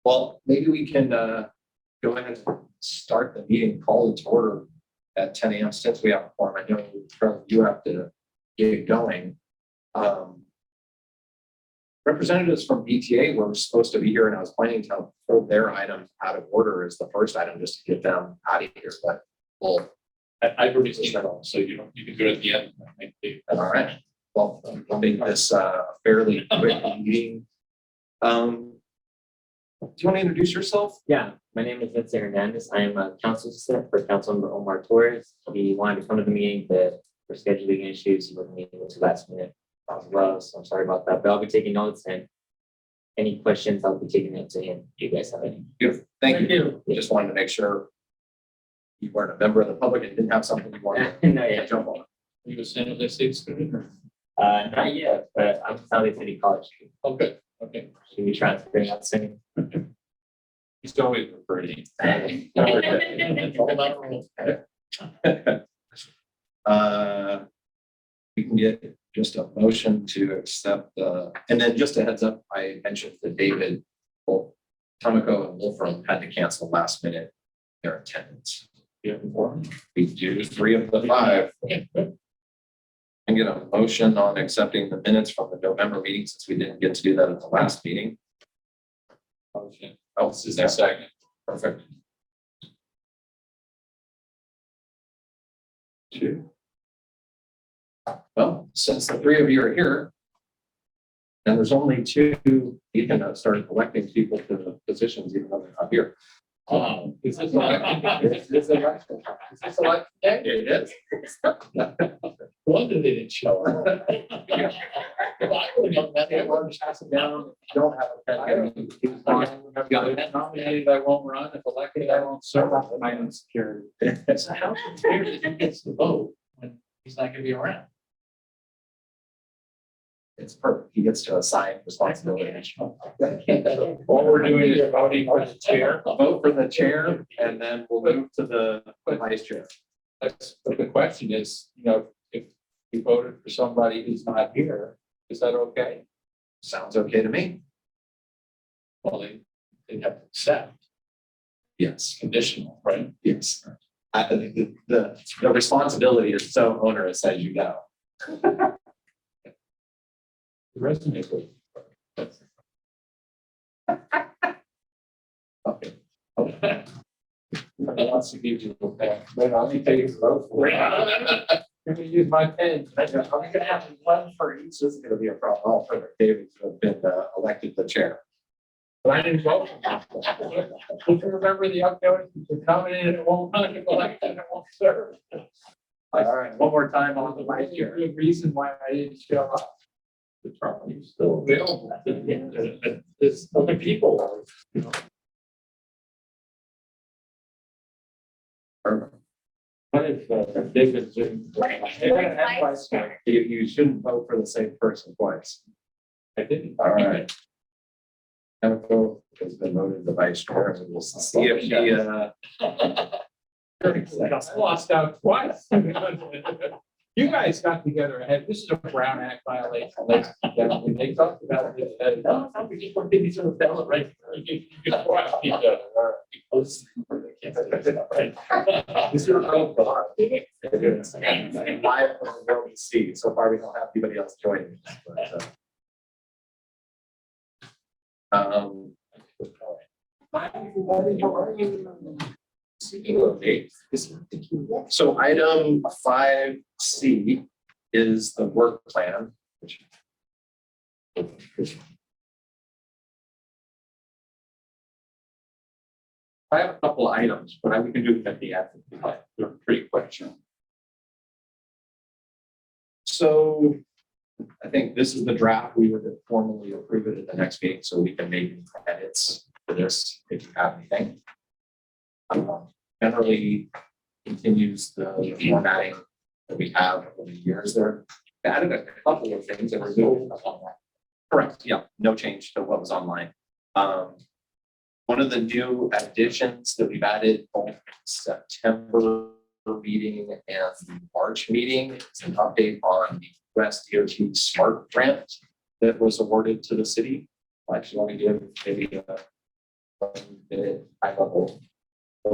Well, maybe we can go ahead and start the meeting, call it to order at 10 a.m. since we have a quorum. I know you have to get going. Representatives from BTA were supposed to be here, and I was planning to pull their items out of order as the first item just to get them out of here. But well, I've already seen that all, so you can do it at the end. all right. Well, I'll make this a fairly quick meeting. Do you want to introduce yourself? Yeah, my name is Vincent Hernandez. I am a council assistant for Councilmember Omar Torres. He wanted to come to the meeting, but for scheduling issues, he wasn't able to last minute as well. So I'm sorry about that, but I'll be taking notes, and any questions, I'll be taking it to him. Do you guys have any? Beautiful. Thank you. Just wanted to make sure you weren't a member of the public and didn't have something you wanted No, to yeah. jump on. You a San José State student or? Not yet, but I'm San José City College. Oh, good. Okay. Should be transferring out soon. He's always pretty. We can get just a motion to accept and then just a heads up, I mentioned that David, both Tomiko and Wolfram had to cancel last minute their attendance. Yeah. We do 3 of the 5. And get a motion on accepting the minutes from the November meeting since we didn't get to do that at the last meeting. Motion. Oh, is there a second? Perfect. 2. Well, since the 3 of you are here, and there's only 2, you can start electing people to the positions even though they're not here. Is this election day? It is. Wonder they didn't show up. We're just passing down. Don't have a pen. If nominated, I won't run. If elected, I won't serve. I'm security. So how fair that he gets to vote when he's not gonna be around? It's perfect. He gets to assign responsibility. All we're doing is voting for the chair. Vote for the chair, and then we'll move to the vice chair. But the question is, if you voted for somebody who's not here, is that okay? Sounds okay to me. Well, they'd have to accept Yes. conditional, right? Yes. The responsibility is so onerous as you go. The resume was. Okay. Wants to give you a pen. But I'll be taking the vote for it. Let me use my pen. I'm gonna have 1 for each. This is gonna be a problem. All for David to have been elected the chair. But I didn't vote. You can remember the outgoing, the nominated, it won't run, if elected, it won't serve. All right, one more time on the vice chair. Good reason why I didn't show up. The property is still available. There's other people. Perfect. What if David's in? You shouldn't vote for the same person twice. I didn't. All right. Tomiko has been voted the vice chair, and we'll see if she Lost out twice. You guys got together ahead. This is a Brown Act violation. When they talked about it, no, we just want to be sort of ballot, right? You can go out, each other. This is a real bar. And live from the world we see. So far, we don't have anybody else joining. Hi, everybody. How are you? So item 5C is the work plan. I have a couple of items, but we can do them at the end. They're pretty quick. So I think this is the draft. We would formally approve it at the next meeting, so we can make edits for this if you have anything. Generally continues the formatting that we have over the years. There added a couple of things that were new. Correct. Yeah, no change to what was online. One of the new additions that we've added both September meeting and the March meeting is an update on the US DOT SMART grant that was awarded to the city. I actually want to give maybe high level.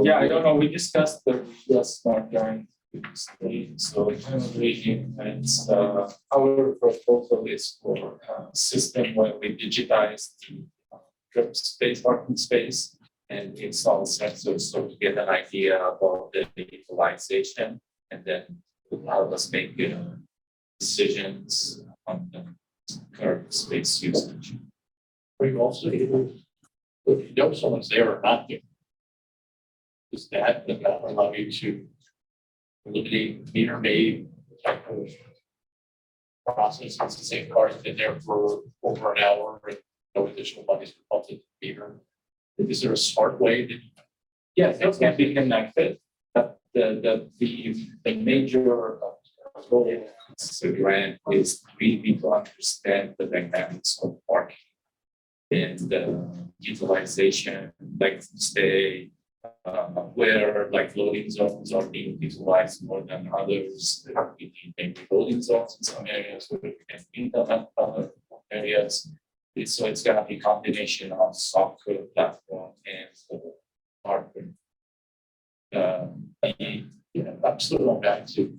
Yeah, I don't know, we discussed the US smart line previously, so generally it's, our proposal is for a system where we digitize the trip space, parking space, and install sensors so to get an idea about the utilization, and then allow us make decisions on the current space usage. Are you also able, if you know someone's there or not there, does that allow you to eliminate meter maid type of process? It's the same car's been there for over an hour and no additional money is pumped into the meter. Is there a smart way that? Yes, it can be connected, but the major goal of the grant is really to understand the dynamics of parking and the utilization, like stay, where like loading zones are being utilized more than others. There are maybe loading zones in some areas where we can implement other areas. So it's gonna be a combination of software platform and hardware. I'm still going back to,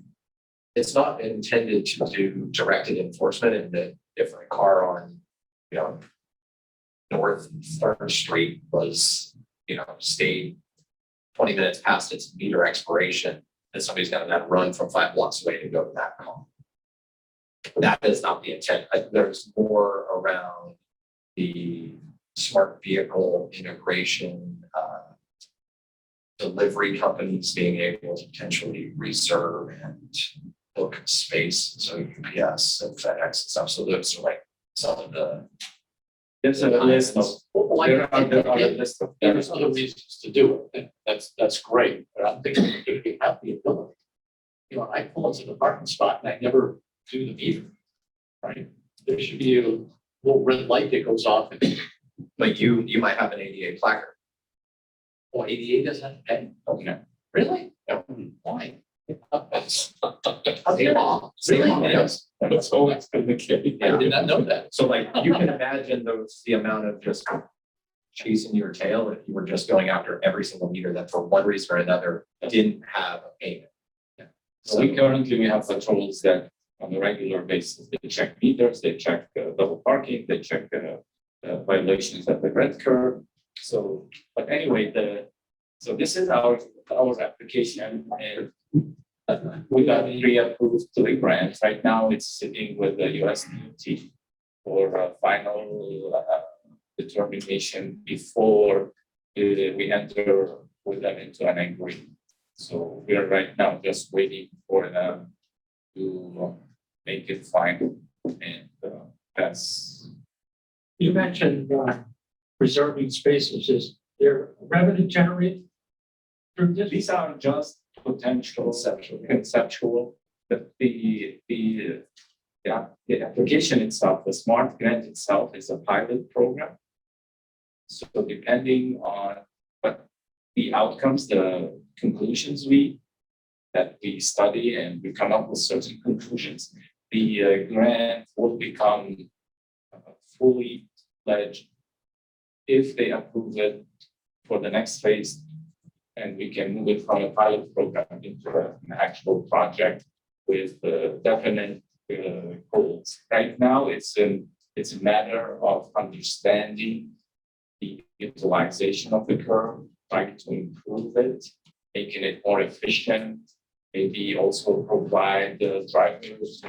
It's not intended to do directed enforcement in the different car on, North Third Street was, stayed 20 minutes past its meter expiration, and somebody's gonna then run from 5 blocks away to go to that car. That is not the intent. There's more around the smart vehicle integration, delivery companies being able to potentially reserve and book space. So UPS and FedEx and stuff. So those are like some of the. There's a list of, there are a list of. there's other reasons to do it, and that's great, but I'm thinking if you have the ability. I pull into the parking spot and I never do the meter, right? There should be a little red light that goes off. But you might have an ADA placard. Oh, 88 doesn't pay. Okay. Really? Yeah. Why? That's Really? Yes. That's always been the case. I did not know that. So like you can imagine the amount of just chasing your tail if you were just going after every single meter that for one reason or another didn't have a payment. So we have patrols that on a regular basis, they check meters, they check double parking, they check violations at the red curve. So, but anyway, so this is our application, and we got pre-approved to the grant. Right now, it's sitting with the USDOT for a final determination before we enter with them into an agreement. So we are right now just waiting for them to make it final, and that's. You mentioned reserving spaces. Is there revenue generated through this? These are just potential conceptual, but the application itself, the smart grant itself is a pilot program. So depending on what the outcomes, the conclusions that we study and we come up with certain conclusions, the grant will become fully fledged if they approve it for the next phase, and we can move it from a pilot program into an actual project with definite goals. Right now, it's a matter of understanding the utilization of the curve, trying to improve it, making it more efficient, maybe also provide the drivers,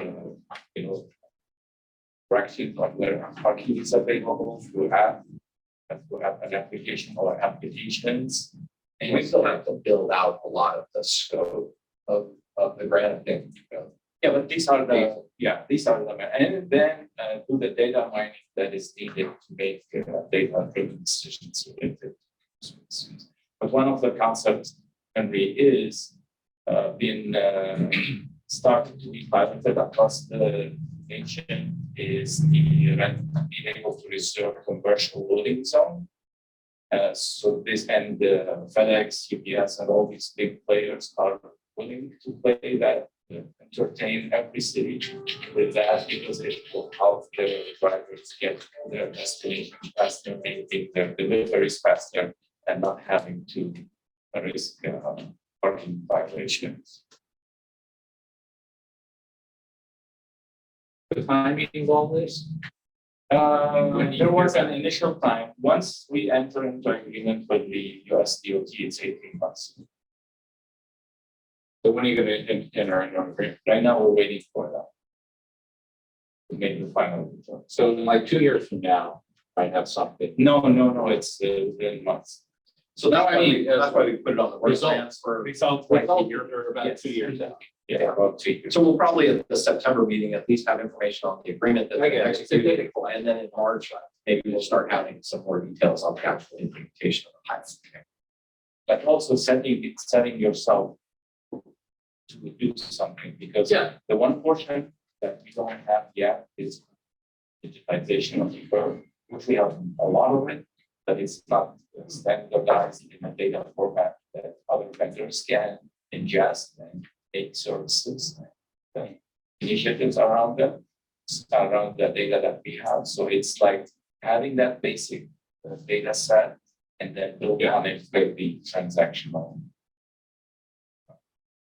directions on where parking is available to have an application or applications. And we still have to build out a lot of the scope of the grant thing. Yeah, but these are the and then do the data mining that is needed to make data-driven decisions related to spaces. But one of the concepts, Henry, is being started to be piloted across the nation is being able to reserve commercial loading zone. So this and FedEx, UPS, and all these big players are willing to play that entertain every city with that because it will help the drivers get their destination faster, making their deliveries faster and not having to risk parking violations. The timing of all this? There was an initial time. Once we enter into agreement with the US DOT, it's 18 months. So when are you gonna enter into agreement? Right now, we're waiting for that. To make the final. Result. So like 2 years from now, I have something. No, it's within months. So that's No, I why mean, that's why we put it on the work results. plans for. Results Like like a year or about Yes. 2 years out. yeah, about 2 years. So we'll probably at the September meeting at least have information on the agreement that I they get it. executed. And then in March, maybe we'll start having some more details on the actual implementation of the plans. But also setting yourself to do something because Yeah. the one portion that we don't have yet is digitization of the curve, which we have a lot of it, but it's not standardized in a data format that other vendors can ingest and make services. The initiatives around them, around the data that we have. So it's like having that basic data set and then build on it with the transactional.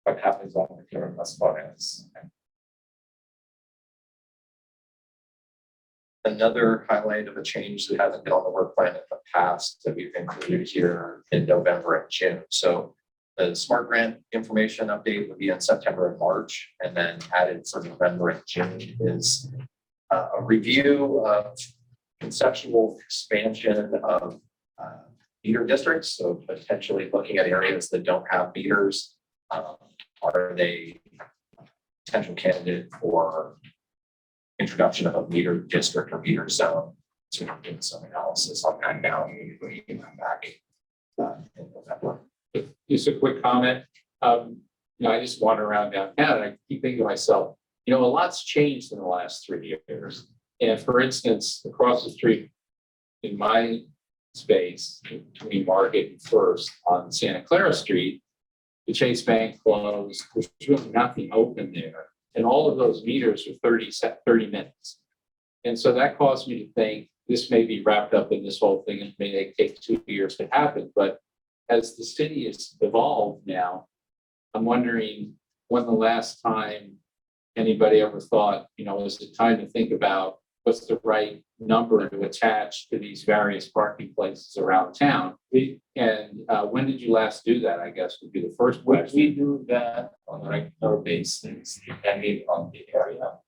What happens on the curve as far as. Another highlight of a change that hasn't been on the work plan in the past that we've included here in November and June. So the smart grant information update would be in September and March, and then added for November and June is a review of conceptual expansion of meter districts. So potentially looking at areas that don't have meters. Are they potential candidate for introduction of a meter district or meter zone? So we're doing some analysis on that now. And we're bringing that back in November. Just a quick comment. I just wander around downtown and I keep thinking to myself, a lot's changed in the last 3 years. And for instance, across the street in my space between Market and First on Santa Clara Street, the Chase Bank closed. There's really nothing open there. And all of those meters are 30 minutes. And so that caused me to think this may be wrapped up in this whole thing and may take 2 years to happen. But as the city has evolved now, I'm wondering when the last time anybody ever thought, is it time to think about what's the right number to attach to these various parking places around town? And when did you last do that, I guess, would be the first question. We do that on a regular basis, depending on the area.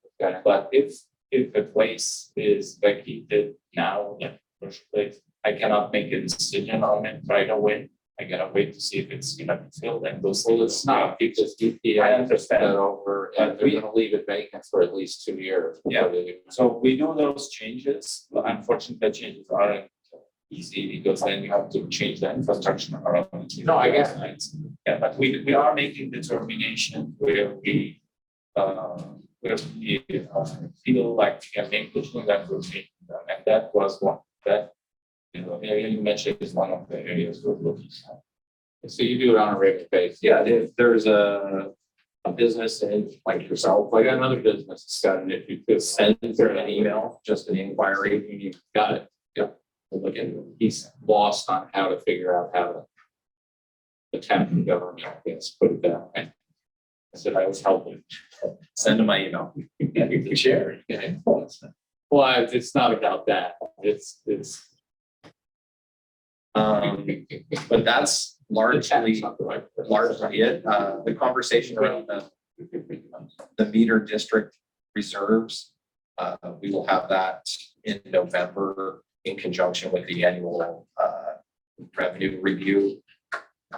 But if the place is vacated now, in the first place, I cannot make a decision on it right away. I gotta wait to see if it's gonna be filled and those. Well, it's not because DPI I took understand. that over and But they're we- gonna leave it vacant for at least 2 years. Yeah. So we do those changes, but unfortunately, the changes aren't easy because then you have to change the infrastructure around. No, I guess. Yeah, but we are making determination where we feel like we can make the change that we're making them. And that was one that, area you mentioned is one of the areas we're looking at. So you do it on a regular basis. Yeah, if there's a business and like yourself, I got another business that's got an issue too. send her an email, just an inquiry. Got it. Yeah. We'll look into it. He's lost on how to figure out how to attempt the government, I guess, put it that way. I said I was helping. Send them my email. Yeah, you can share, you can influence them. Well, it's not about that. It's. But that's largely Not the right person. largely it. The conversation around the meter district reserves. We will have that in November in conjunction with the annual revenue review.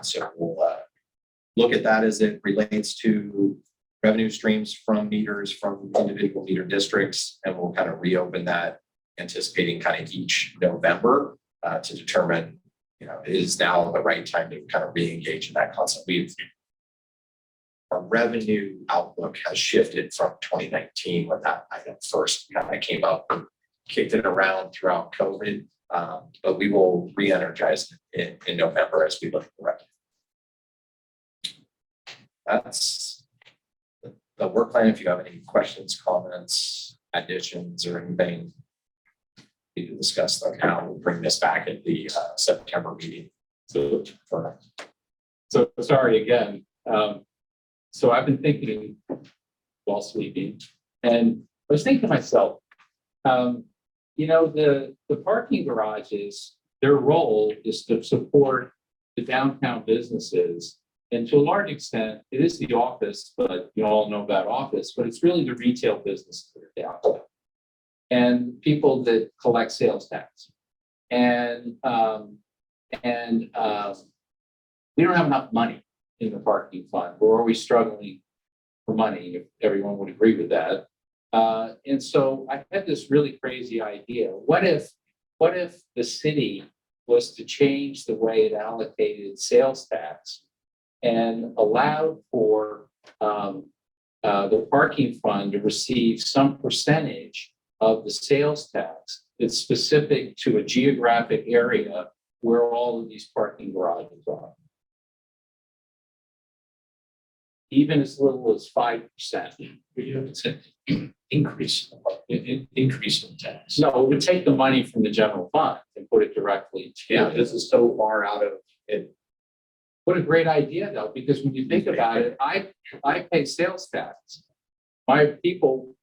So we'll look at that as it relates to revenue streams from meters from individual meter districts, and we'll kind of reopen that, anticipating kind of each November to determine, is now the right time to kind of re-engage in that concept. Our revenue outlook has shifted from 2019 when that item first kind of came up, kicked it around throughout COVID. But we will re-energize it in November as we look at the revenue. That's the the work plan, if you have any questions, comments, additions, or anything we can discuss them now, we'll bring this back at the September meeting. So, For so sorry again. So I've been thinking while sleeping, and I was thinking to myself, you know, the parking garages, their role is to support the downtown businesses. And to a large extent, it is the office, but you all know about office, but it's really the retail business that are downtown. And people that collect sales tax. And we don't have enough money in the parking fund. We're always struggling for money, if everyone would agree with that. And so I had this really crazy idea. What if the city was to change the way it allocated sales tax and allowed for the parking fund to receive some percentage of the sales tax that's specific to a geographic area where all of these parking garages are? Even as little as 5%. It's an increase in tax. No, it would take the money from the general fund and put it directly. Yeah, this is so far out of it. What a great idea, though, because when you think about it, I pay sales tax. My people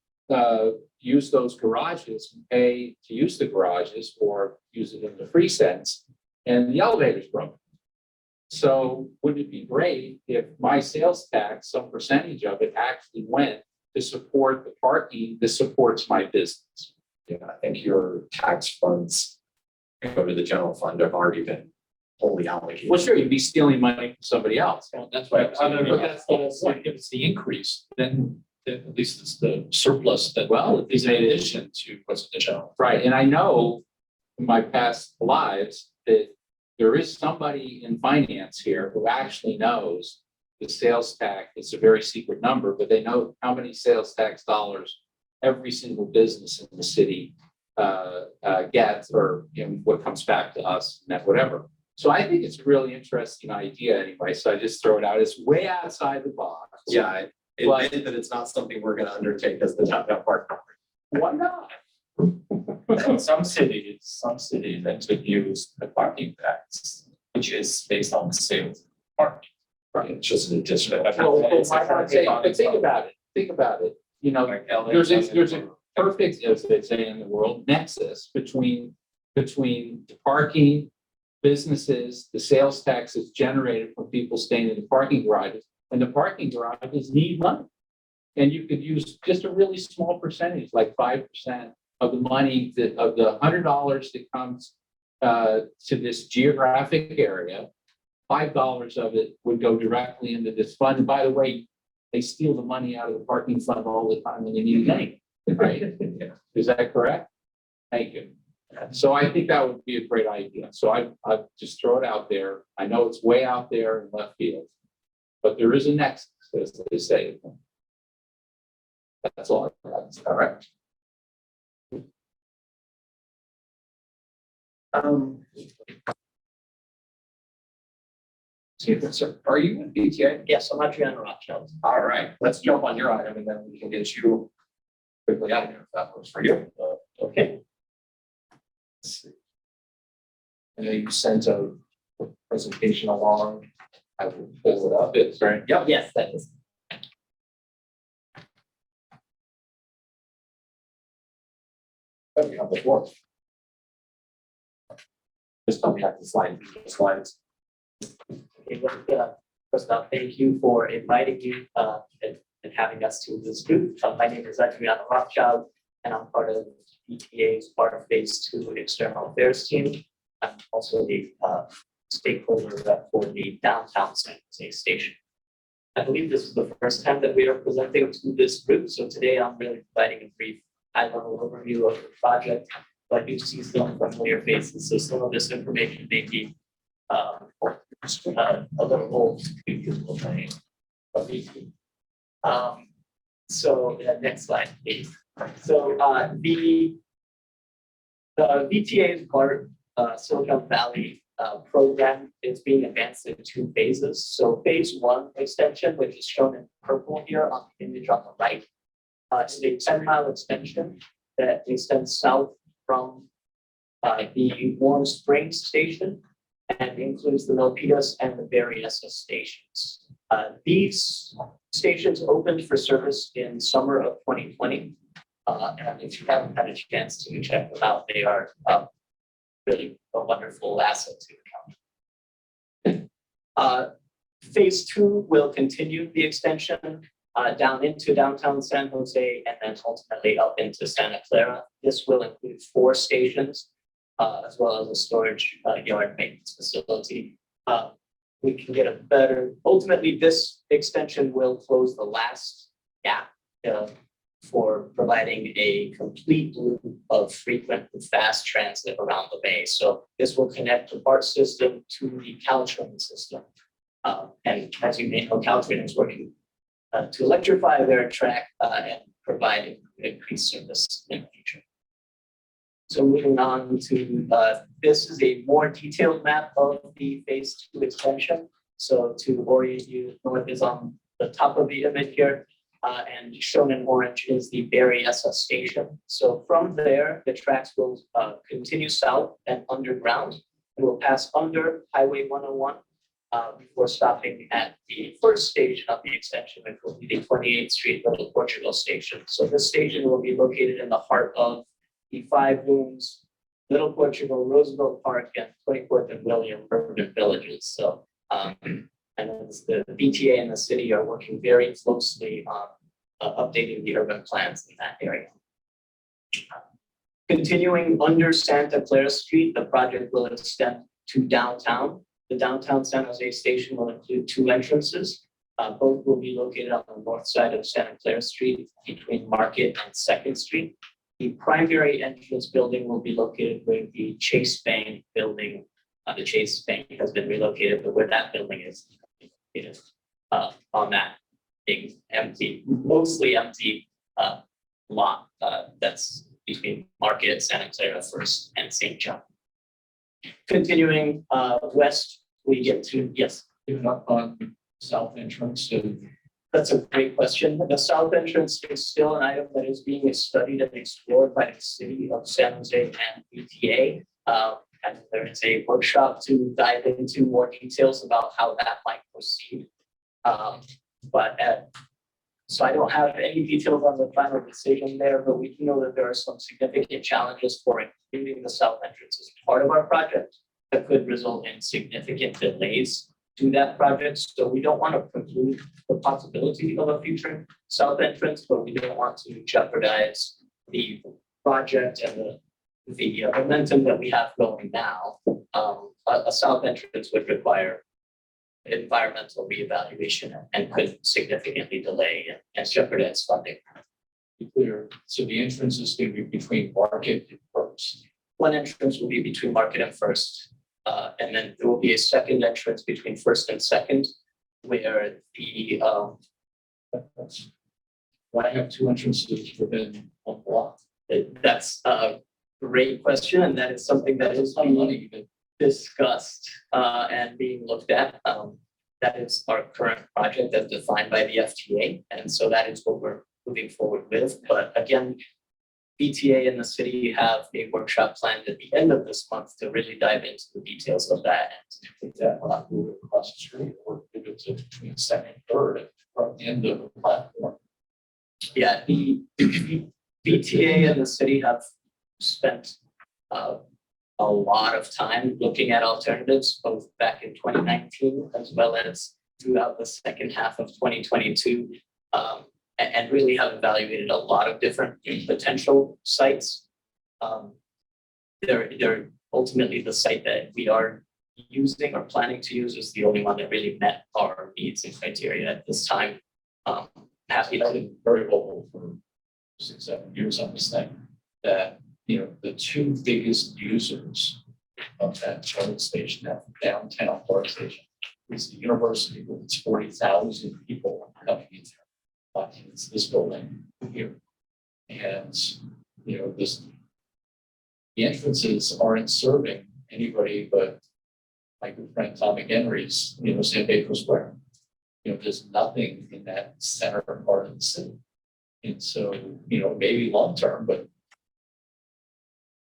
use those garages and pay to use the garages or use it in the free sense, and the elevator's broken. So wouldn't it be great if my sales tax, some percentage of it actually went to support the parking that supports my business? Yeah, I think your tax funds go to the general fund have already been wholly allocated. Well, sure, you'd be stealing money from somebody else. Well, that's why, but that's the whole point. If it's the increase, then at least it's the surplus that Well, is in addition to what's in the general. right, and I know in my past lives that there is somebody in finance here who actually knows the sales tax. It's a very secret number, but they know how many sales tax dollars every single business in the city gets, or what comes back to us, and that whatever. So I think it's a really interesting idea anyway. So I just throw it out. It's way outside the box. Yeah, I admit that it's not something we're gonna undertake as the downtown park. Why not? Some cities actually use the parking tax, which is based on sales parking. Right, it's just an additional. Well, but think about it. Think about it. You know, Like LA there's a doesn't- perfect, as they say in the world, nexus between the parking, businesses, the sales taxes generated from people staying in the parking garages, and the parking garages need money. And you could use just a really small percentage, like 5% of the money of the $100 that comes to this geographic area. $5 of it would go directly into this fund. And by the way, they steal the money out of the parking fund all the time when they need money, right? Is that correct? Thank you. So I think that would be a great idea. So I just throw it out there. I know it's way out there in left field, but there is a nexus, as they say. That's all. That's correct. Sir, are you in BTA? Yes, I'm Adriano Rothschild. All right, let's jump on your item and then we can get you quickly out of here if that works for you. Okay. Let's see. I know you sent a presentation along. I will pull it up. It's right. Yep. Yes, that is. There we have the floor. Just don't have the slides. Okay, well, first off, thank you for inviting me and having us to this group. My name is Adriano Rothschild, and I'm part of EPA's part of phase 2 external affairs team. I'm also the stakeholder rep for the downtown San Jose station. I believe this is the first time that we are presenting to this group, so today I'm really providing a brief high-level overview of the project. But I do see some familiar faces, so some of this information may be a little old to people. So next slide, please. So the VTA is part Silicon Valley program is being advanced in two phases. So phase one extension, which is shown in purple here on the image on the right, is a 10-mile extension that extends south from the Warm Springs station and includes the Milpitas and the Berryessa stations. These stations opened for service in summer of 2020. And if you haven't had a chance to check them out, they are really a wonderful asset to the county. Phase two will continue the extension down into downtown San Jose and then ultimately up into Santa Clara. This will include 4 stations as well as a storage yard maintenance facility. We can get a better, ultimately, this extension will close the last gap for providing a complete loop of frequent and fast transit around the bay. So this will connect the BART system to the Caltrain system. And as you may know, Caltrain is working to electrify their track and provide increased service in the future. So moving on to, this is a more detailed map of the phase 2 extension. So to orient you, north is on the top of the image here, and shown in orange is the Berryessa station. So from there, the tracks will continue south and underground. It will pass under Highway 101 before stopping at the first station of the extension, which will be the 28th Street Little Portugal station. So this station will be located in the heart of the 5 rooms, Little Portugal, Roosevelt Park, and 24th and William urban villages. So, and the BTA and the city are working very closely on updating the urban plans in that area. Continuing under Santa Clara Street, the project will extend to downtown. The downtown San Jose station will include 2 entrances. Both will be located on the north side of Santa Clara Street between Market and 2nd Street. The primary entrance building will be located where the Chase Bank building, the Chase Bank has been relocated, but where that building is located on that big empty, mostly empty lot that's between Market, Santa Clara First, and St. John. Continuing west, we get to, yes. Even up on south entrance to That's a great question. The south entrance is still an item that is being studied and explored by the city of San Jose and BTA. And there is a workshop to dive into more details about how that might proceed. So I don't have any details on the final decision there, but we do know that there are some significant challenges for including the south entrance as part of our project that could result in significant delays to that project. So we don't want to preclude the possibility of a future south entrance, but we don't want to jeopardize the project and the momentum that we have going now. A south entrance would require environmental reevaluation and could significantly delay and jeopardize funding. be clear, so the entrance is going to be between Market and First. One entrance will be between Market and First, and then there will be a second entrance between First and Second, where the Why have 2 entrances within 1 block? that's a great question, and that is something that is Some money, but discussed and being looked at. That is our current project as defined by the FTA, and so that is what we're moving forward with. But again, BTA and the city have a workshop planned at the end of this month to really dive into the details of that. take that lot move it across the street or give it to between second and third at the end of the platform. Yeah, the BTA and the city have spent a lot of time looking at alternatives, both back in 2019 as well as throughout the second half of 2022, and really have evaluated a lot of different potential sites. They're ultimately the site that we are using or planning to use is the only one that really met our needs and criteria at this time. Happy I've to. been very vocal for 6-7 years on this thing, that, you know, the 2 biggest users of that charging station, that downtown park station, is the university with its 40,000 people coming in there. It's this building here. And, you know, the entrances aren't serving anybody but my good friend Tom McHenry's, San Pedro Square. There's nothing in that center part of the city. And so, maybe long term, but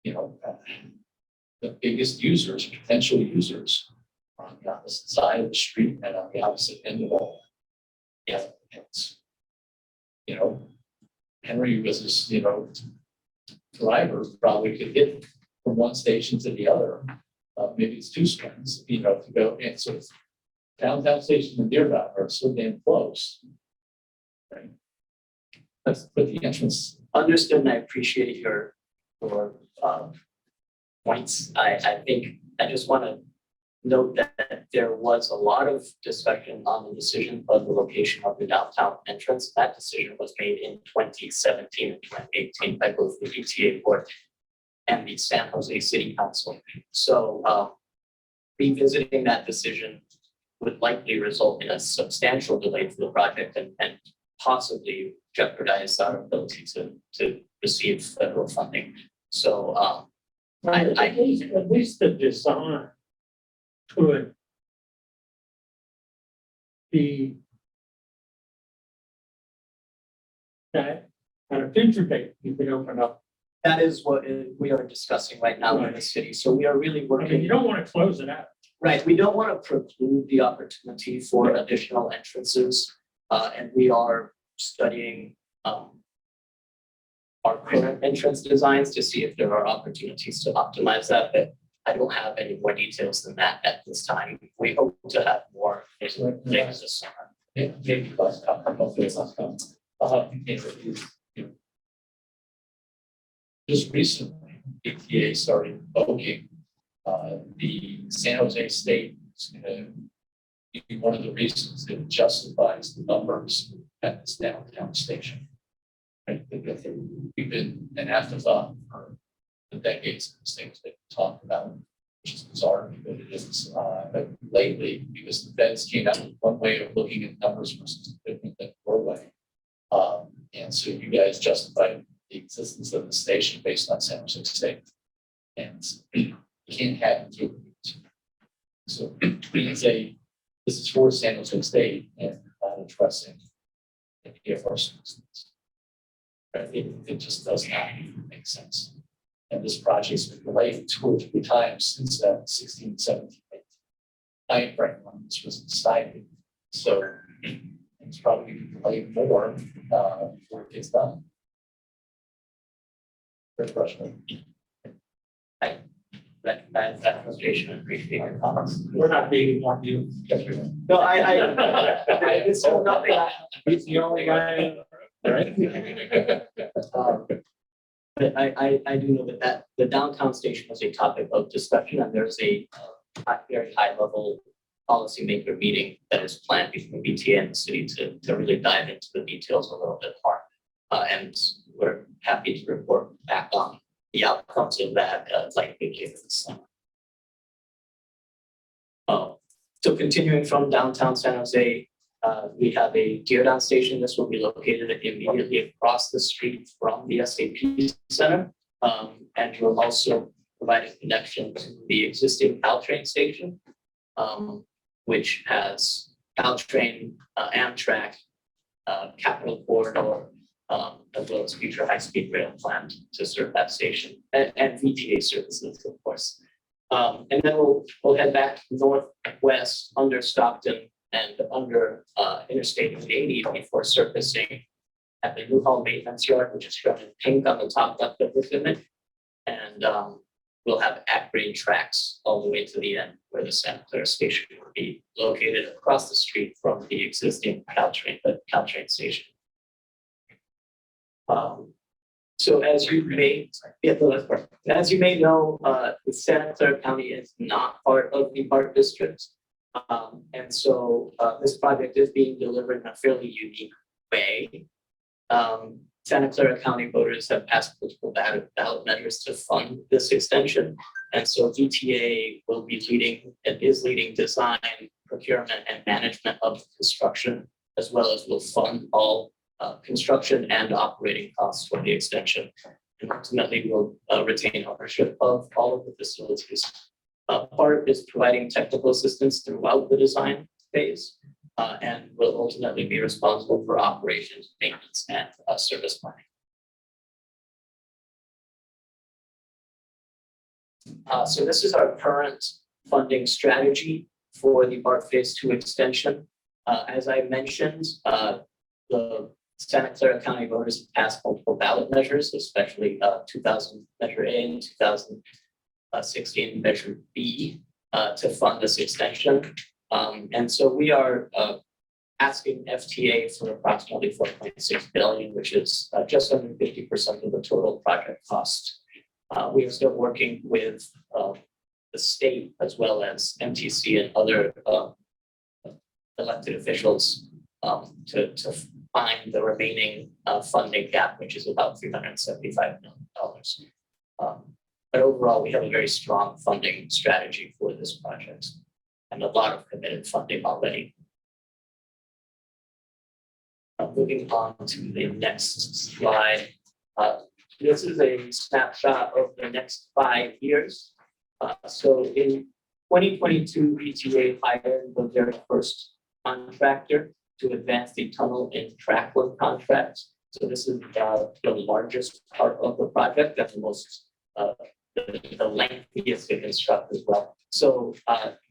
the biggest users, potential users are on the opposite side of the street and on the opposite end of all. Yeah, it's, Henry was this, driver probably could get from one station to the other. Maybe it's two strings, to go, and so it's downtown station and Deer Valley are so damn close. Right. But the entrance, Understood, and I appreciate your points. I think I just want to note that there was a lot of discussion on the decision of the location of the downtown entrance. That decision was made in 2017 and 2018 by both the ETA board and the San Jose City Council. So revisiting that decision would likely result in a substantial delay to the project and possibly jeopardize our ability to receive federal funding. So At least the design could be that kind of integrate, you could open up. that is what we are discussing right now in the city. So we are really I mean, working. you don't want to close it out. Right, we don't want to preclude the opportunity for additional entrances, and we are studying our current entrance designs to see if there are opportunities to optimize that, but I don't have any more details than that at this time. We hope to have more later this summer. maybe last couple of days last time. Just recently, ETA started invoking the San Jose State is going to be one of the reasons that justifies the numbers at this downtown station. Right? We've been an afterthought for the decades, these things that we talked about, which is bizarre, but it is. But lately, because the feds came out with one way of looking at numbers versus different than your way. And so you guys justified the existence of the station based on San Jose State. And you can't have it. So we can say this is for San Jose State and not addressing any of our citizens. Right? It just does not make sense. And this project's been delayed 2 or 3 times since 16, 17, 18 timeframe when this was decided. So it's probably going to be delayed more before it gets done. Great question. That frustration and appreciate your comments. We're not beating on you. No, it's so nothing. It's the only guy. Right? But I do know that the downtown station was a topic of discussion, and there's a very high level policymaker meeting that is planned between BTA and the city to really dive into the details a little bit more. And we're happy to report back on the outcomes of that likely later this summer. So continuing from downtown San Jose, we have a Deardown station. This will be located immediately across the street from the SAP Center. And will also provide a connection to the existing Caltrain station, which has Caltrain, Amtrak, Capital Corridor, as well as future high-speed rail planned to serve that station and VTA services, of course. And then we'll head back northwest under Stockton and under Interstate 80 before surfacing at the U-Haul maintenance yard, which is shown in pink on the top left of this image. And we'll have at-grade tracks all the way to the end where the Santa Clara station will be located across the street from the existing Caltrain station. So as you may know, the Santa Clara County is not part of the park district. And so this project is being delivered in a fairly unique way. Santa Clara County voters have passed political ballot measures to fund this extension. And so VTA will be leading design, procurement, and management of the construction, as well as will fund all construction and operating costs for the extension. And ultimately, we'll retain ownership of all of the facilities. part is providing technical assistance throughout the design phase, and will ultimately be responsible for operations, maintenance, and service planning. So this is our current funding strategy for the BART Phase 2 extension. As I mentioned, the Santa Clara County voters passed multiple ballot measures, especially 2000 Measure A and 2016 Measure B, to fund this extension. And so we are asking FTA for approximately 4.6 billion, which is just under 50% of the total project cost. We are still working with the state as well as MTC and other elected officials to find the remaining funding gap, which is about $375 million. But overall, we have a very strong funding strategy for this project and a lot of committed funding already. Moving on to the next slide. This is a snapshot of the next 5 years. So in 2022, VTA hired the very first contractor to advance the tunnel and track work contract. So this is the largest part of the project, and the most the lengthiest to construct as well. So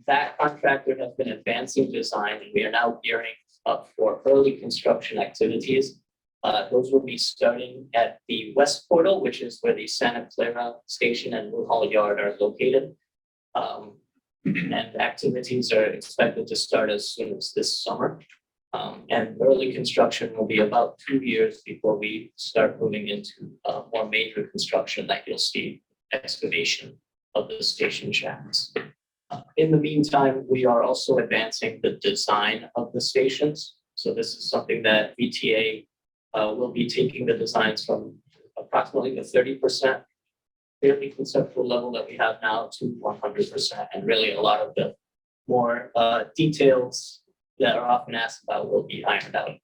that contractor has been advancing design, and we are now gearing up for early construction activities. Those will be starting at the West Portal, which is where the Santa Clara Station and Mulhall Yard are located. And activities are expected to start as soon as this summer. And early construction will be about 2 years before we start moving into more major construction that you'll see excavation of the station shafts. In the meantime, we are also advancing the design of the stations. So this is something that VTA will be taking the designs from approximately the 30% fairly conceptual level that we have now to 100%. And really a lot of the more details that are often asked about will be ironed out.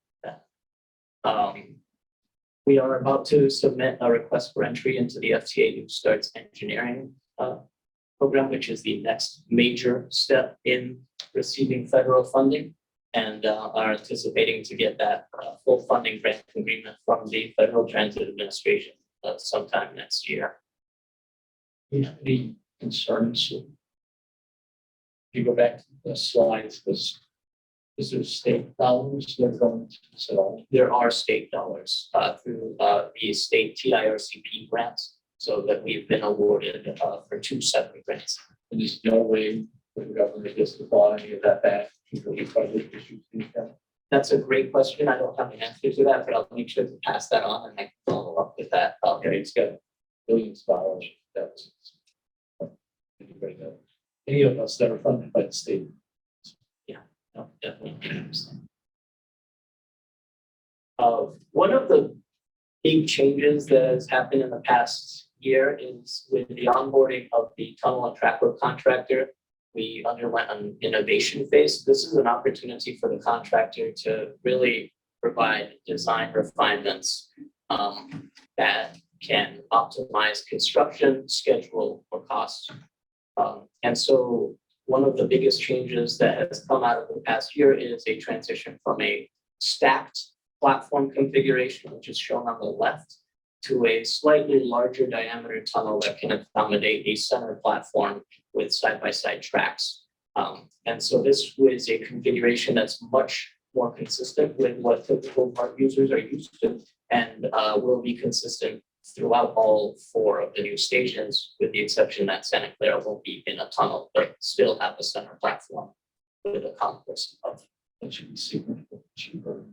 We are about to submit a request for entry into the FTA New Starts Engineering program, which is the next major step in receiving federal funding, and are anticipating to get that full funding grant agreement from the Federal Transit Administration sometime next year. Any concerns? If you go back to the slides, is there state dollars that are going to this at all? There are state dollars through the state TIRCP grants, so that we've been awarded for 2 separate grants. And there's no way for the government just to buy any of that back? That's a great question. I don't have an answer to that, but I'll make sure to pass that on and I can follow up with that. Okay, it's got billions of dollars. That's anybody know? Any of us that are funded by the state. No, definitely. One of the big changes that has happened in the past year is with the onboarding of the tunnel and track work contractor. We underwent an innovation phase. This is an opportunity for the contractor to really provide design refinements that can optimize construction, schedule, or cost. And so one of the biggest changes that has come out of the past year is a transition from a stacked platform configuration, which is shown on the left, to a slightly larger diameter tunnel that can accommodate a center platform with side-by-side tracks. And so this was a configuration that's much more consistent with what typical BART users are used to, and will be consistent throughout all 4 of the new stations, with the exception that Santa Clara will be in a tunnel, but still have a center platform with a concourse above. That should be significantly cheaper.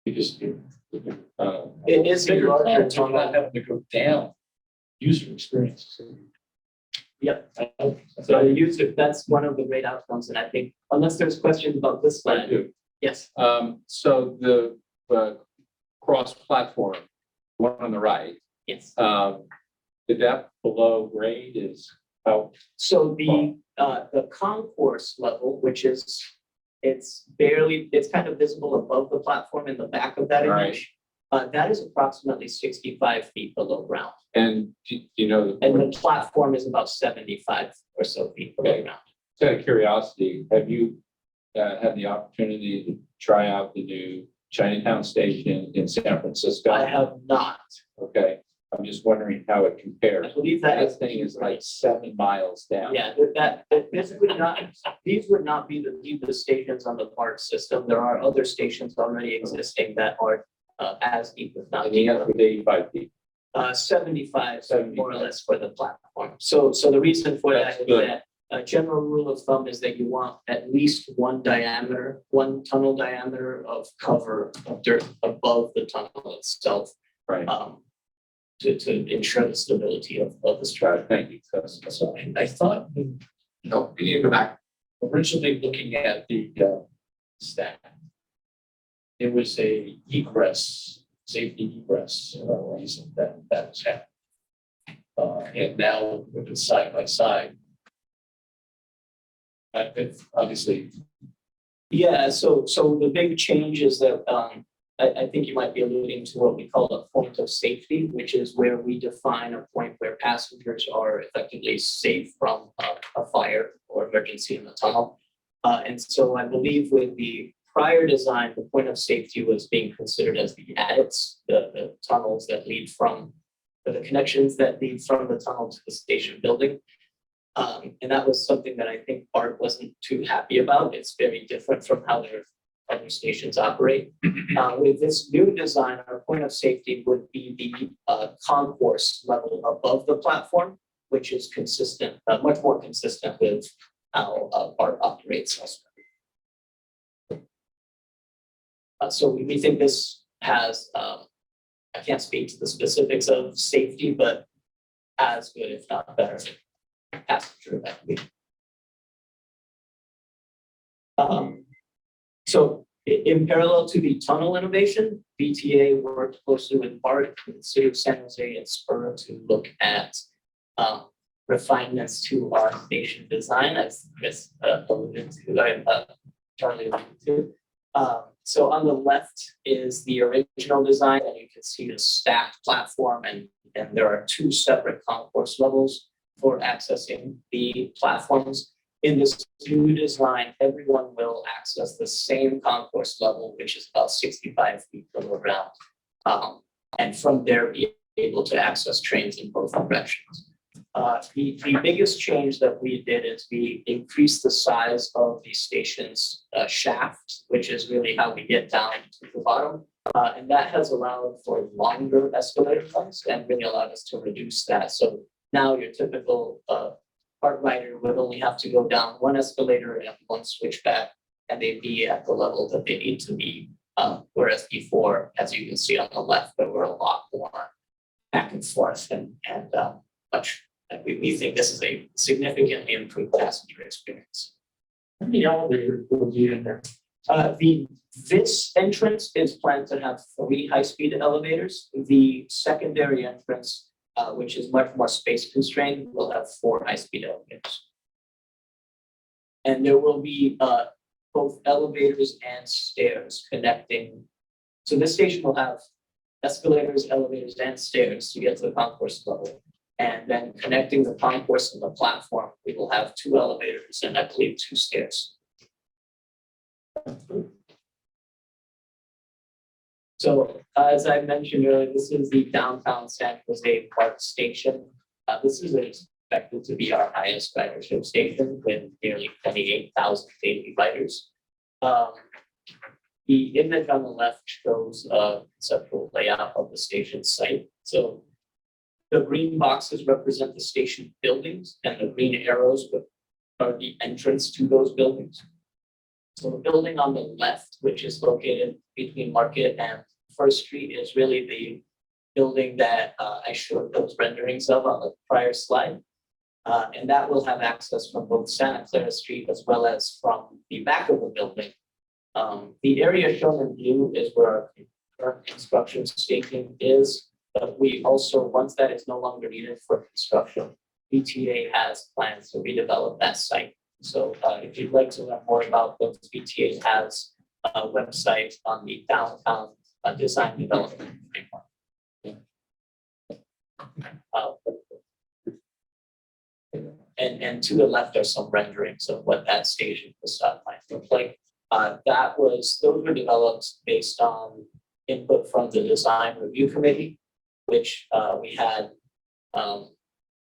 Because It is a larger You're not tunnel. having to go down. User experience. Yep. So the user, that's one of the great outcomes, and I think unless there's questions about this I slide, do. yes. So the cross-platform, one on the right, Yes. the depth below grade is how, So the concourse level, which is, it's kind of visible above the platform in the back of that Right. image. That is approximately 65 feet below ground, And do you know, and the platform is about 75 or so feet below Okay. ground. just out of curiosity, have you had the opportunity to try out the new Chinatown station in San Francisco? I have not. Okay, I'm just wondering how it I compares. believe that That thing is like 7 miles down. Yeah, this would not, these would not be the deepest stations on the BART system. There are other stations already existing that are as deep, if not And you have deeper. with 85 feet. 75, more or 75. less for the platform. So the reason for that That's is good. that a general rule of thumb is that you want at least one tunnel diameter of cover of dirt above the tunnel itself. Right. To ensure the stability of the structure. Thank you. So I thought No, you need to go back. originally looking at the stack, it was a egress, safety egress reason that was happening. And now with it side by side. It's obviously, Yeah, so the big change is that I think you might be alluding to what we call a point of safety, which is where we define a point where passengers are effectively safe from a fire or emergency in the tunnel. And so I believe with the prior design, the point of safety was being considered as the adits, the tunnels that lead from, the connections that lead from the tunnel to the station building. And that was something that I think BART wasn't too happy about. It's very different from how their other stations operate. With this new design, our point of safety would be the concourse level above the platform, which is consistent, much more consistent with how BART operates elsewhere. So we think this has, I can't speak to the specifics of safety, but as good, if not better, passenger equity. So in parallel to the tunnel innovation, BTA worked closely with BART, the city of San Jose and Spur to look at refinements to our station design, as Chris alluded to, Charlie alluded to. So on the left is the original design, and you can see the stacked platform, and there are two separate concourse levels for accessing the platforms. In this new design, everyone will access the same concourse level, which is about 65 feet below ground. And from there, be able to access trains in both directions. The biggest change that we did is we increased the size of the station's shaft, which is really how we get down to the bottom. And that has allowed for longer escalator lengths and really allowed us to reduce that. So now your typical BART rider would only have to go down one escalator and one switchback, and they'd be at the level that they need to be. Whereas before, as you can see on the left, there were a lot more back and forth and much. We think this is a significantly improved passenger experience. how many elevators will be in there? This entrance is planned to have 3 high-speed elevators. The secondary entrance, which is much more space constrained, will have 4 high-speed elevators. And there will be both elevators and stairs connecting. So this station will have escalators, elevators, and stairs to get to the concourse level. And then connecting the concourse and the platform, we will have 2 elevators and I believe 2 stairs. So as I mentioned earlier, this is the downtown San Jose BART station. This is expected to be our highest ridership station with nearly 28,000 daily riders. The image on the left shows a conceptual layout of the station site. So the green boxes represent the station buildings and the green arrows are the entrance to those buildings. So the building on the left, which is located between Market and First Street, is really the building that I showed those renderings of on the prior slide. And that will have access from both Santa Clara Street as well as from the back of the building. The area shown in blue is where our current construction staging is. But we also, once that is no longer needed for construction, BTA has plans to redevelop that site. So if you'd like to learn more about those, BTA has a website on the downtown design development framework. And to the left are some renderings of what that station facade might look like. Those were developed based on input from the design review committee, which we had, I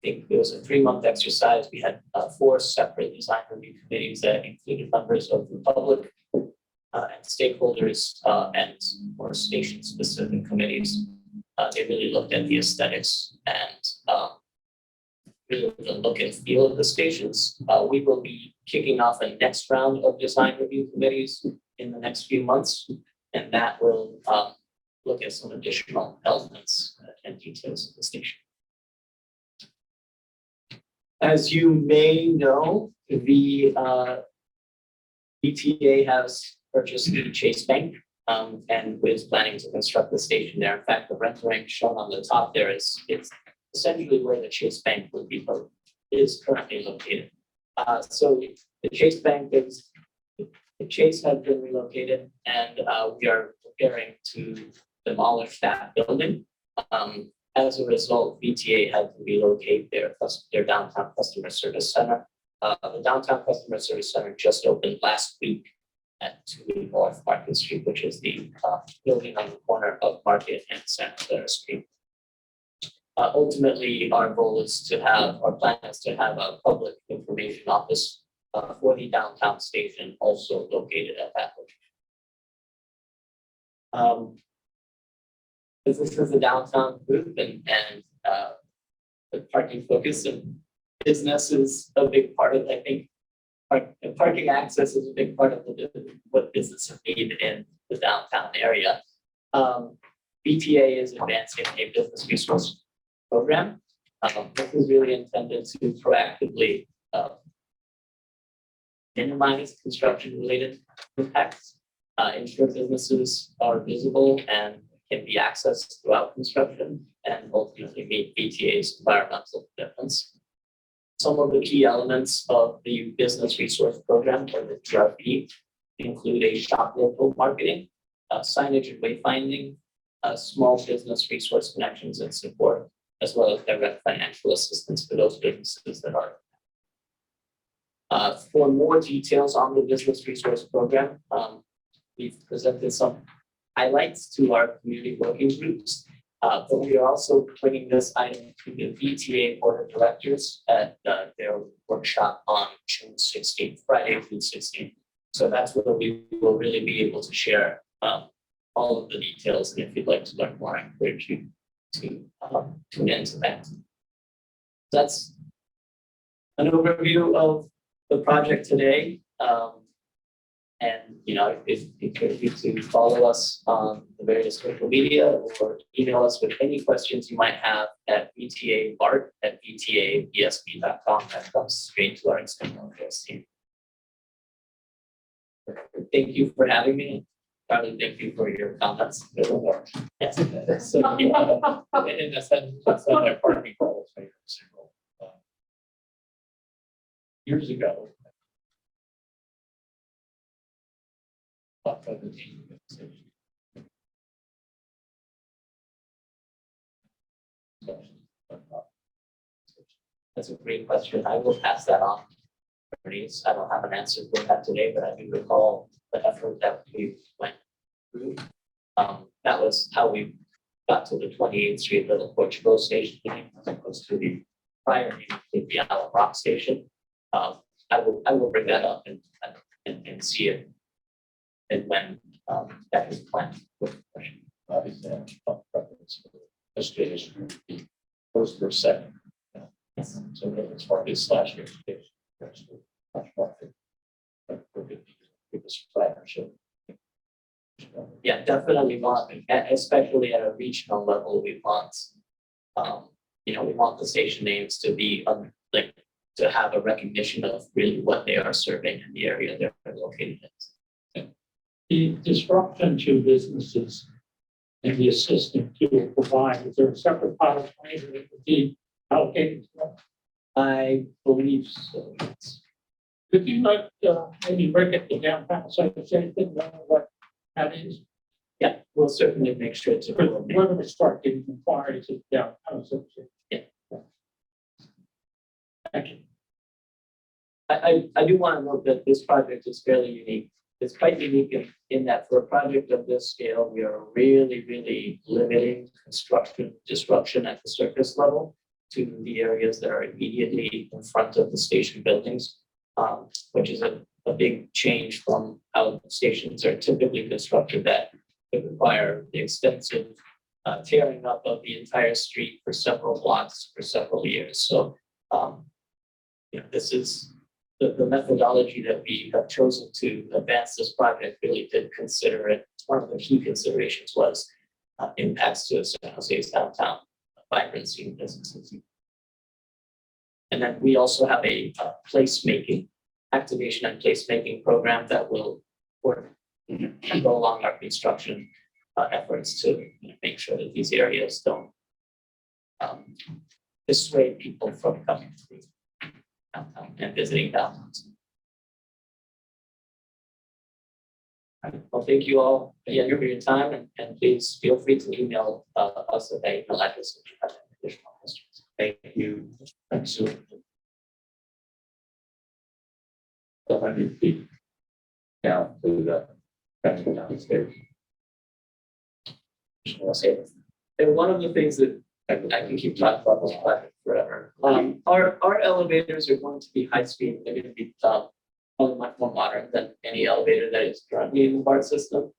think it was a 3-month exercise. We had 4 separate design review committees that included members of the public and stakeholders and more station-specific committees. They really looked at the aesthetics and really the look and feel of the stations. We will be kicking off a next round of design review committees in the next few months, and that will look at some additional elements and details of the station. As you may know, the BTA has purchased the Chase Bank and is planning to construct the station there. In fact, the rendering shown on the top there is essentially where the Chase Bank would be is currently located. So the Chase Bank is, the Chase has been relocated, and we are preparing to demolish that building. As a result, BTA had to relocate their downtown customer service center. The downtown customer service center just opened last week at 2 North Market Street, which is the building on the corner of Market and Santa Clara Street. Ultimately, our goal is to have, our plan is to have a public information office for the downtown station also located at that location. This is the downtown group, and the parking focus and business is a big part of, I think, parking access is a big part of what businesses need in the downtown area. BTA is advancing a business resource program. This is really intended to proactively minimize construction-related impacts, ensure businesses are visible and can be accessed throughout construction, and ultimately meet BTA's environmental commitments. Some of the key elements of the business resource program, or the TRP, include a shop local marketing, signage and wayfinding, small business resource connections and support, as well as direct financial assistance for those businesses that are. For more details on the business resource program, we've presented some highlights to our community working groups, but we are also bringing this item to the BTA Board of Directors at their workshop on June 16th, Friday, June 16th. So that's where we will really be able to share all of the details. And if you'd like to learn more, I encourage you to tune into that. That's an overview of the project today. And if you to follow us on the various social media or email us with any questions you might have at btabart@btabsb.com. That comes straight to our external affairs team. Thank you for having me. Charlie, thank you for your comments. Yes. So, and that's on their parking goals. Years ago. That's a great question. I will pass that on. I don't have an answer for that today, but I do recall the effort that we went through. That was how we got to the 28th Street Little Portugal station, as opposed to the prior name, the Allen Rock station. I will bring that up and see it. And when that is planned. First or second. Yes. So it's part of this slash education. Yeah, definitely want, especially at a regional level, we want, we want the station names to be to have a recognition of really what they are serving in the area they're located in. The disruption to businesses and the assistance to provide, is there a separate pot of money that would be allocated? I believe so. Could you maybe break it down, San José, know what that is? Yeah, we'll certainly make sure to. Where do we start getting inquiries? Yeah. Thank you. I do want to note that this project is fairly unique. It's quite unique in that for a project of this scale, we are really limiting construction disruption at the surface level to the areas that are immediately in front of the station buildings, which is a big change from how stations are typically constructed that would require the extensive tearing up of the entire street for several blocks for several years. So, this is the methodology that we have chosen to advance this project really did consider it. One of the key considerations was impacts to San Jose's downtown vibrancy and businesses. And then we also have a placemaking, activation and placemaking program that will work and go along our construction efforts to make sure that these areas don't dissuade people from coming to downtown and visiting downtown. Well, thank you all again for your time, and please feel free to email us at the email address if you have any additional questions. Thank you. Thanks. 100 feet down to the downstairs. And one of the things that I can keep talking about this project forever. Our elevators are going to be high speed. They're going to be probably much more modern than any elevator that is currently in the BART system.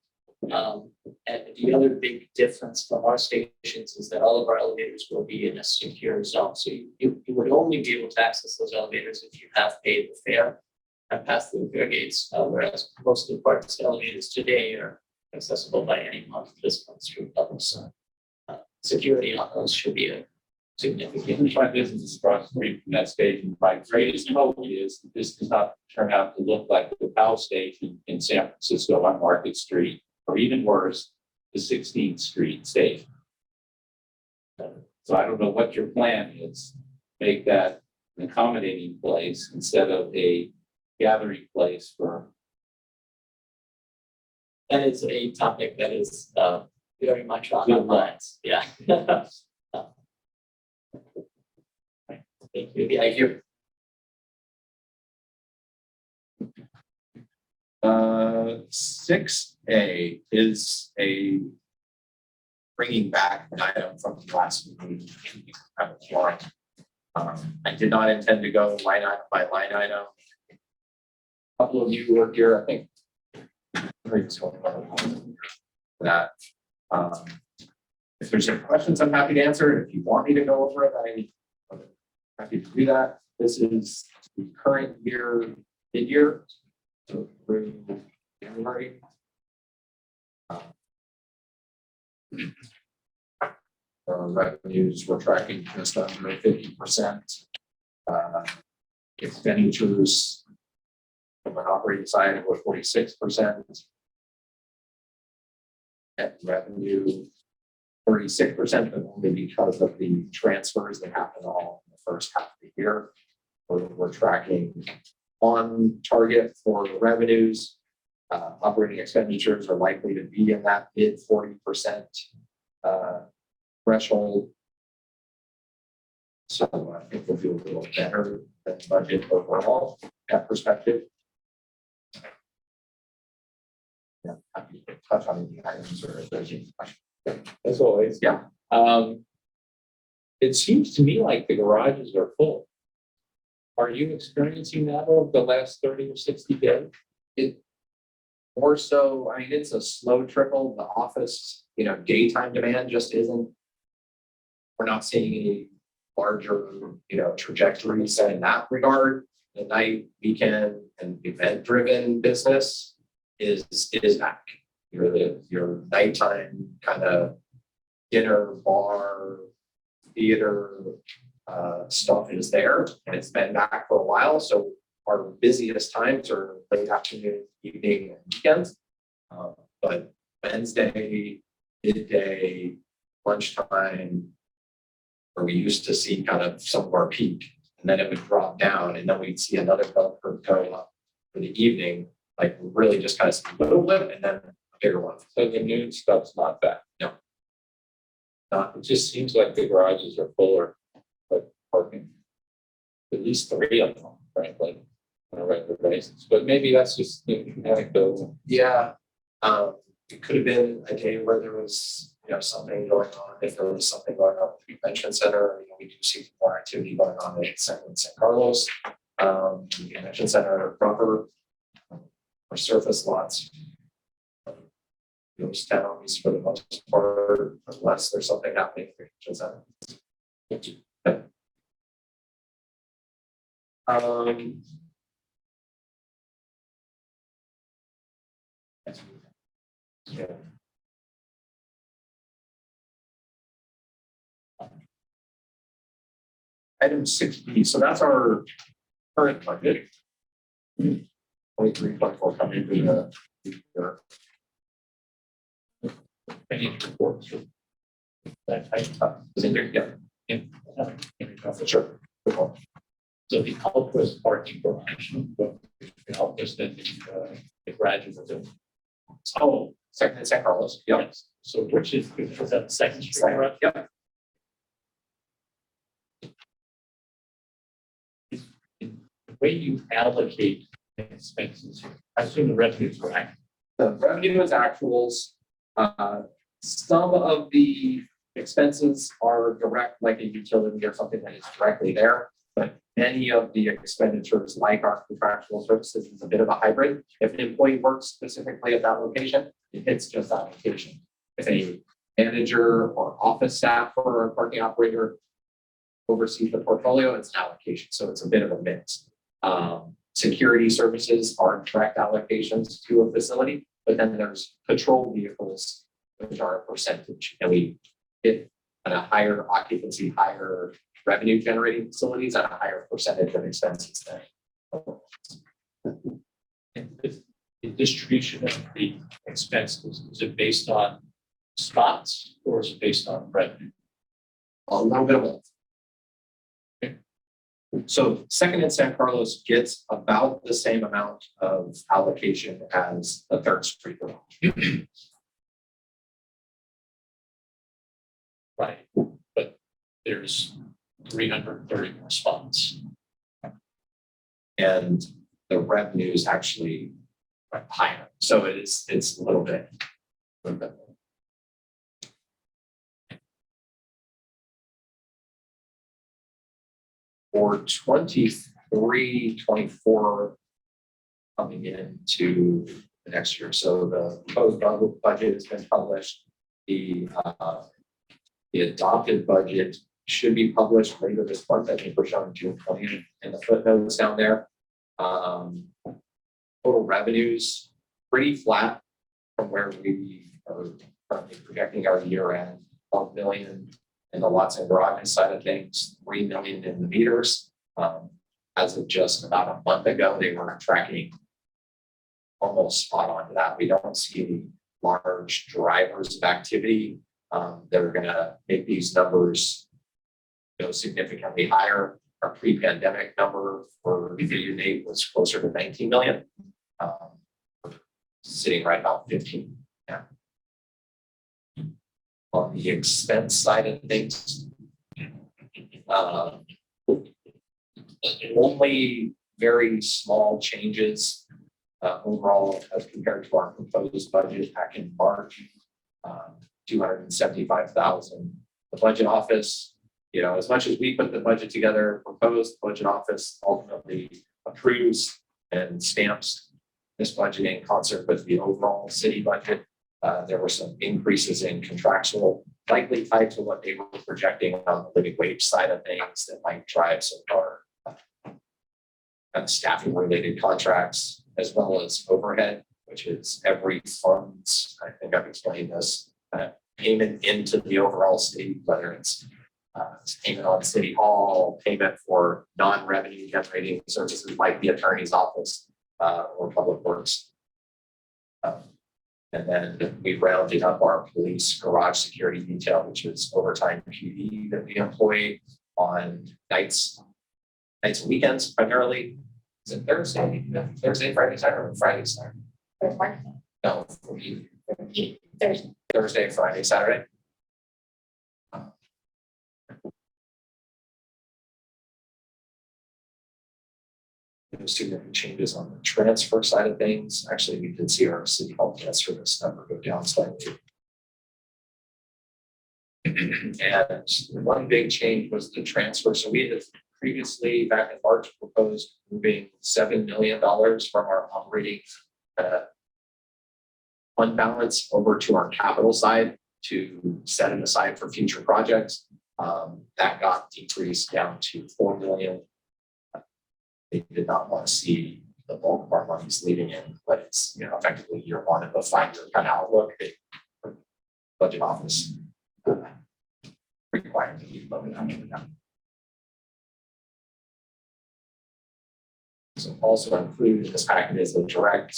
And the other big difference from our stations is that all of our elevators will be in a secure zone. So you would only be able to access those elevators if you have paid the fare and passed through the fare gates, whereas most of the BART's elevators today are accessible by anyone just comes through level. So security on those should be a significant. My business is across the street from that station. My greatest hope is this does not turn out to look like the Powell station in San Francisco on Market Street, or even worse, the 16th Street station. So I don't know what your plan is. Make that an accommodating place instead of a gathering place for. That is a topic that is very much on our minds. Yeah. Thank you. Thank you. 6A is a bringing back an item from the last meeting. I did not intend to go line item by line item. A couple of you were here, I think. That. If there's any questions, I'm happy to answer. If you want me to go over it, I'm happy to do that. This is the current year, mid-year, so through January. Our revenues were tracking just under 50%. Expenditures from an operating side were 46%. Net revenue 36%, but only because of the transfers that happened all in the first half of the year. We're tracking on target for revenues. Operating expenditures are likely to be in that mid 40% threshold. So I think we'll do a little better than budget overall from that perspective. Yeah, happy to touch on any items or if there's any questions. As always. Yeah. It seems to me like the garages are full. Are you experiencing that over the last 30 or 60 days? More so, I mean, it's a slow trickle. The office, daytime demand just isn't. We're not seeing any larger, trajectories in that regard. The night, weekend, and event-driven business is back. Your nighttime kind of dinner, bar, theater stuff is there, and it's been back for a while. So our busiest times are late afternoon, evening, and weekends. But Wednesday, midday, lunchtime, where we used to see kind of some of our peak, and then it would drop down, and then we'd see another bell curve going up for the evening. Like really just kind of see a little blip and then bigger one. So the new stuff's not that. No. It just seems like the garages are fuller, but parking. At least 3 of them, frankly, on a regular basis, but maybe that's just anecdotal. Yeah, it could have been a day where there was, something going on. If there was something going on at the convention center, we do see more activity going on at San Carlos. The convention center proper, or surface lots. Those towns for the most part, unless there's something happening at the convention center. Yeah. Item 6B, so that's our current budget. 23, 24 coming into the year. Financial reports. That type. Is in there? Yeah. Sure. So the outpost parking garage, the outpost that the graduates are doing. Oh, second in San Carlos. Yep. Yes. So which is that Second Street? Second, yep. The way you allocate expenses, I assume the revenues are right. The revenue is actuals. Some of the expenses are direct, like a utility or something that is directly there. But many of the expenditures, like our contractual services, is a bit of a hybrid. If an employee works specifically at that location, it's just that location. If a manager or office staff or a parking operator oversees the portfolio, it's an allocation. So it's a bit of a mix. Security services are direct allocations to a facility, but then there's patrol vehicles, which are a percentage, and we get at a higher occupancy, higher revenue generating facilities at a higher percentage of expenses than. And the distribution of the expenses, is it based on spots or is it based on revenue? A little bit of both. So second in San Carlos gets about the same amount of allocation as the Third Street garage. Right, but there's 330 more spots. And the revenue is actually higher. So it's a little bit. For 23, 24 coming into the next year. So the proposed budget has been published. The adopted budget should be published later this month. I think we're showing June 20th in the footnotes down there. Total revenues pretty flat from where we are currently projecting our year end, 12 million in the lots and garages side of things, 3 million in the meters. As of just about a month ago, they were tracking almost spot on to that. We don't see any large drivers of activity that are going to make these numbers significantly higher. Our pre-pandemic number for year to date was closer to 19 million, sitting right about 15. Yeah. On the expense side of things, only very small changes overall as compared to our proposed budget back in March. 275,000. The budget office, as much as we put the budget together, proposed budget office ultimately approves and stamps this budget in concert with the overall city budget. There were some increases in contractual, likely tied to what they were projecting on the living wage side of things that might drive some of our staffing related contracts, as well as overhead, which is every fund's, I think I've explained this, payment into the overall city, whether it's payment on city hall, payment for non-revenue generating services like the attorney's office or public works. And then we rounded up our police garage security detail, which is overtime PD that we employ on nights and weekends primarily. Is it Thursday, Friday, Saturday, Friday, Saturday? No, Thursday. Thursday, Friday, Saturday? No significant changes on the transfer side of things. Actually, we did see our city hall debt service number go down slightly. And one big change was the transfer. So we had previously, back in March, proposed moving $7 million from our operating fund balance over to our capital side to set it aside for future projects. That got decreased down to 4 million. They did not want to see the bulk of our monies leaving in, but it's, you know, effectively year one of a 5-year kind of outlook. Budget office required to be loaded on. So also included in this packet is a direct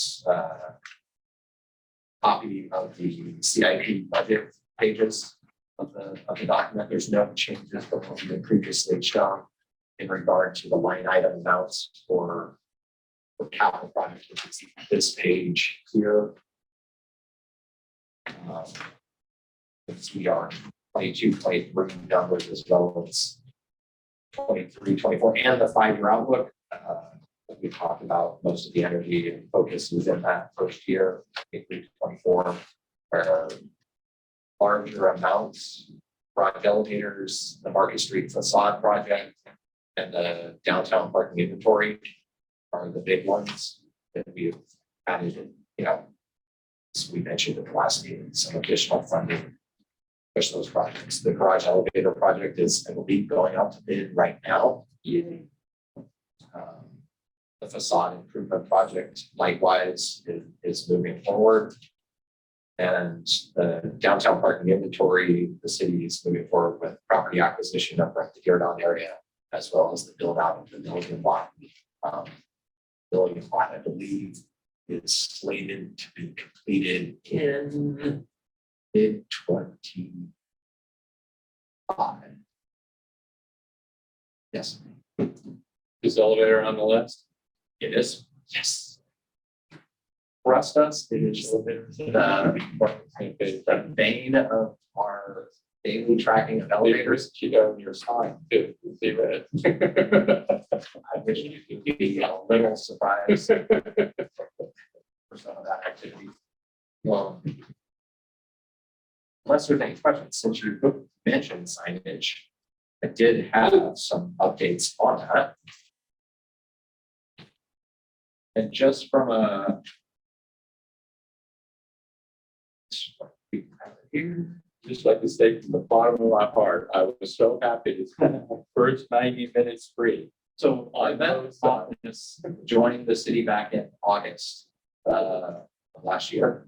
copy of the CIP budget pages of the document. There's no changes from what we had previously shown in regard to the line item amounts for capital projects, which is this page here. We are 22, 23 numbers as well as 23, 24, and the 5-year outlook. We talked about most of the energy and focus within that first year, 23 to 24, where larger amounts, garage elevators, the Market Street facade project, and the downtown parking inventory are the big ones that we've added in, you know, as we mentioned in the last meeting, some additional funding to push those projects. The garage elevator project is, I believe, going out to bid right now. The facade improvement project likewise is moving forward. And the downtown parking inventory, the city is moving forward with property acquisition of the Deerdon area, as well as the build out of the building lot. Building lot, I believe, is slated to be completed in mid-25. Yes, Is elevator on the list? it is. Yes. For us, it is the vein of our daily tracking of elevators. You got on your sign too. See that? I wish you could be a little surprised for some of that activity. Well, unless there's any questions, since you mentioned signage, I did have some updates on that. And just from a here, Just like to say from the bottom of my heart, I was so happy to spend my first 90 minutes free. so I met Office joined the city back in August of last year.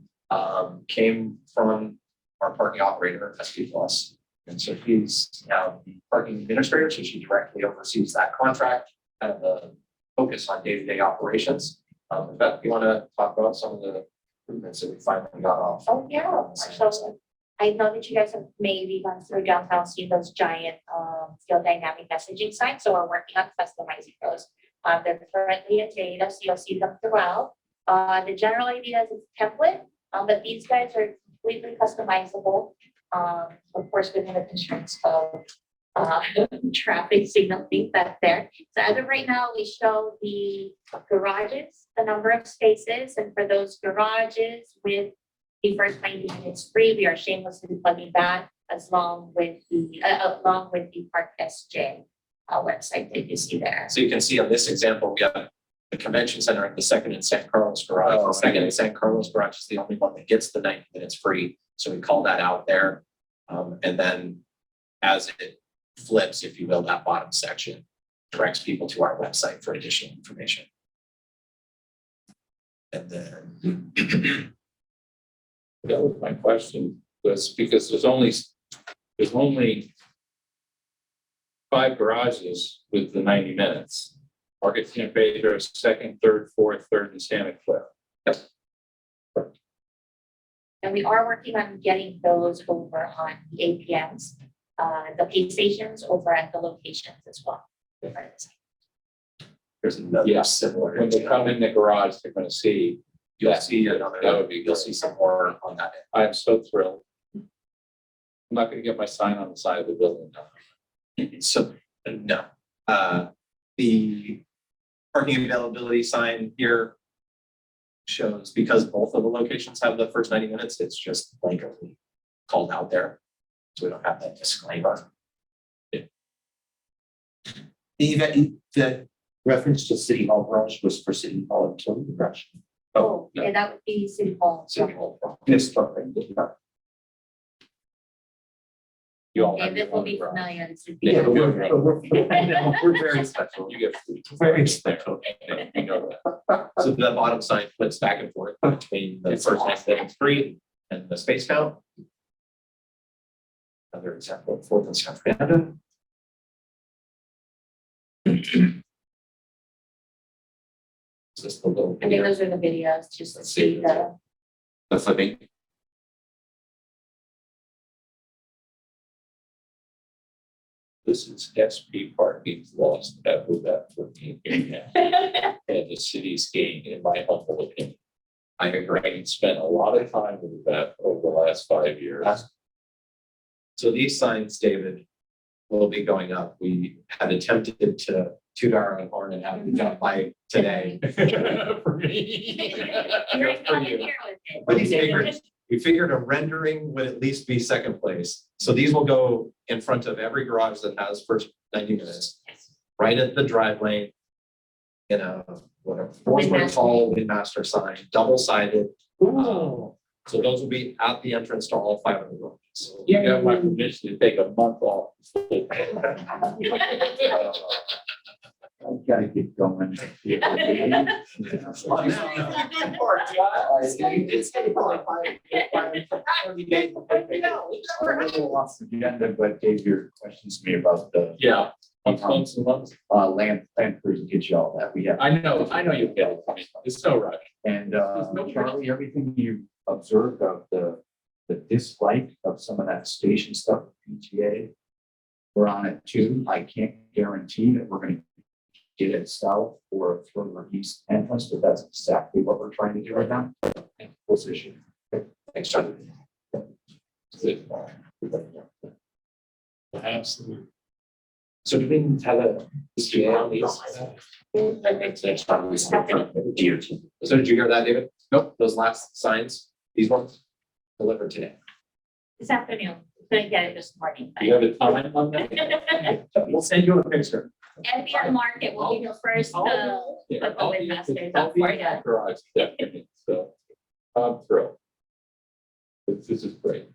Came from our parking operator, SP Plus. And so he's now the parking administrator, so she directly oversees that contract and the focus on day-to-day operations. Beth, you want to talk about some of the improvements that we finally got off? Oh, yeah. So I know that you guys have maybe gone through downtown, seen those giant field dynamic messaging signs. So we're working on customizing those. They're currently in beta, so you'll see them throughout. The general idea is a template, but these guys are completely customizable. Of course, within the constraints of traffic signal things that's there. So as of right now, we show the garages, the number of spaces, and for those garages with the first 90 minutes free, we are shamelessly plugging that along with the Park SJ website that you see there. So you can see on this example, we have the convention center at the second in San Carlos garage. The second in San Carlos garage is the only one that gets the 90 minutes free. So we call that out there. And then as it flips, if you will, that bottom section directs people to our website for additional information. And then That was my question, was because there's only 5 garages with the 90 minutes. Market Innovator, second, third, fourth, third, and Santa Clara. And we are working on getting those over on the APMs, the pay stations over at the locations as well. there's another Yeah. similar. When they come in the garage, they're gonna see You'll see another, That would be you'll see some more on that. I am so thrilled. I'm not gonna get my sign on the side of the building now. So, no, the parking availability sign here shows, because both of the locations have the first 90 minutes, it's just blankly called out there. So we don't have that disclaimer. The reference to City Hall garage was for City Hall utility garage. Oh, yeah, that would be City Hall. City Hall. Yes, perfect. You all have David your will own be garage. familiar. It's a Yeah, big- We're very special. You get free. Very special. You know that. So the bottom sign flips back and forth between the first next to three and the space count. Another example, fourth and South Brandon. Just a little I think video. those are the videos, just to see the. The flipping. This is SP parking lost after that for me. And the city's gained, in my humble opinion. I agree, spent a lot of time with that over the last 5 years. So these signs, David, will be going up. We had attempted to toot our own horn and have it done by today. For me. You're For not you. here with it. But we figured a rendering would at least be second place. So these will go in front of every garage that has first 90 minutes, right at the drive lane. You know, whatever, 4-foot tall windmaster sign, double sided. So those will be at the entrance to all 5 of the garages. You got my permission to take a month off. I gotta keep going. Off the agenda, but gave your questions to me about the Yeah, months and months. land crews and get you all that. We have. I know you get it. It's no rush. And no Charlie, everything you observed of the dislike of some of that station stuff, PTA. We're on it too. I can't guarantee that we're gonna get it south or further east entrance, but that's exactly what we're trying to do right now. Position. Thanks, John. Absolutely. So do we have a? So did you hear that, David? Nope, those last signs, these ones delivered today. This afternoon, couldn't get it this morning. You have a time on that? We'll send you a picture. NPR Market will be the first, Yeah, but I'll with be- masters I'll up be for in you. that garage that minute, so I'm thrilled. This is great.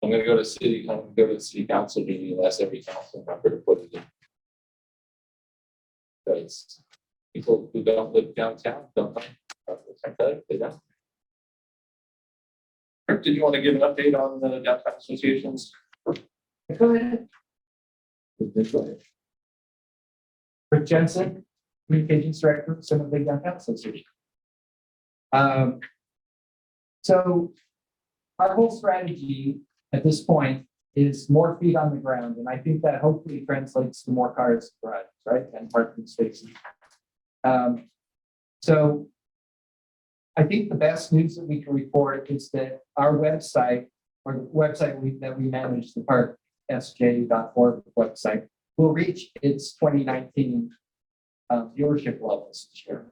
I'm gonna go to the city council meeting, and ask every council member to put it in. Because people who don't live downtown don't. They don't. Kirk, did you want to give an update on the downtown associations? Go ahead. Rick Jensen, Communications Director, Center Big Downtown Association. So our whole strategy at this point is more feet on the ground, and I think that hopefully translates to more cars, right, and parking spaces. So I think the best news that we can report is that our website, or the website that we manage, the parksj.org website, will reach its 2019 viewership levels this year.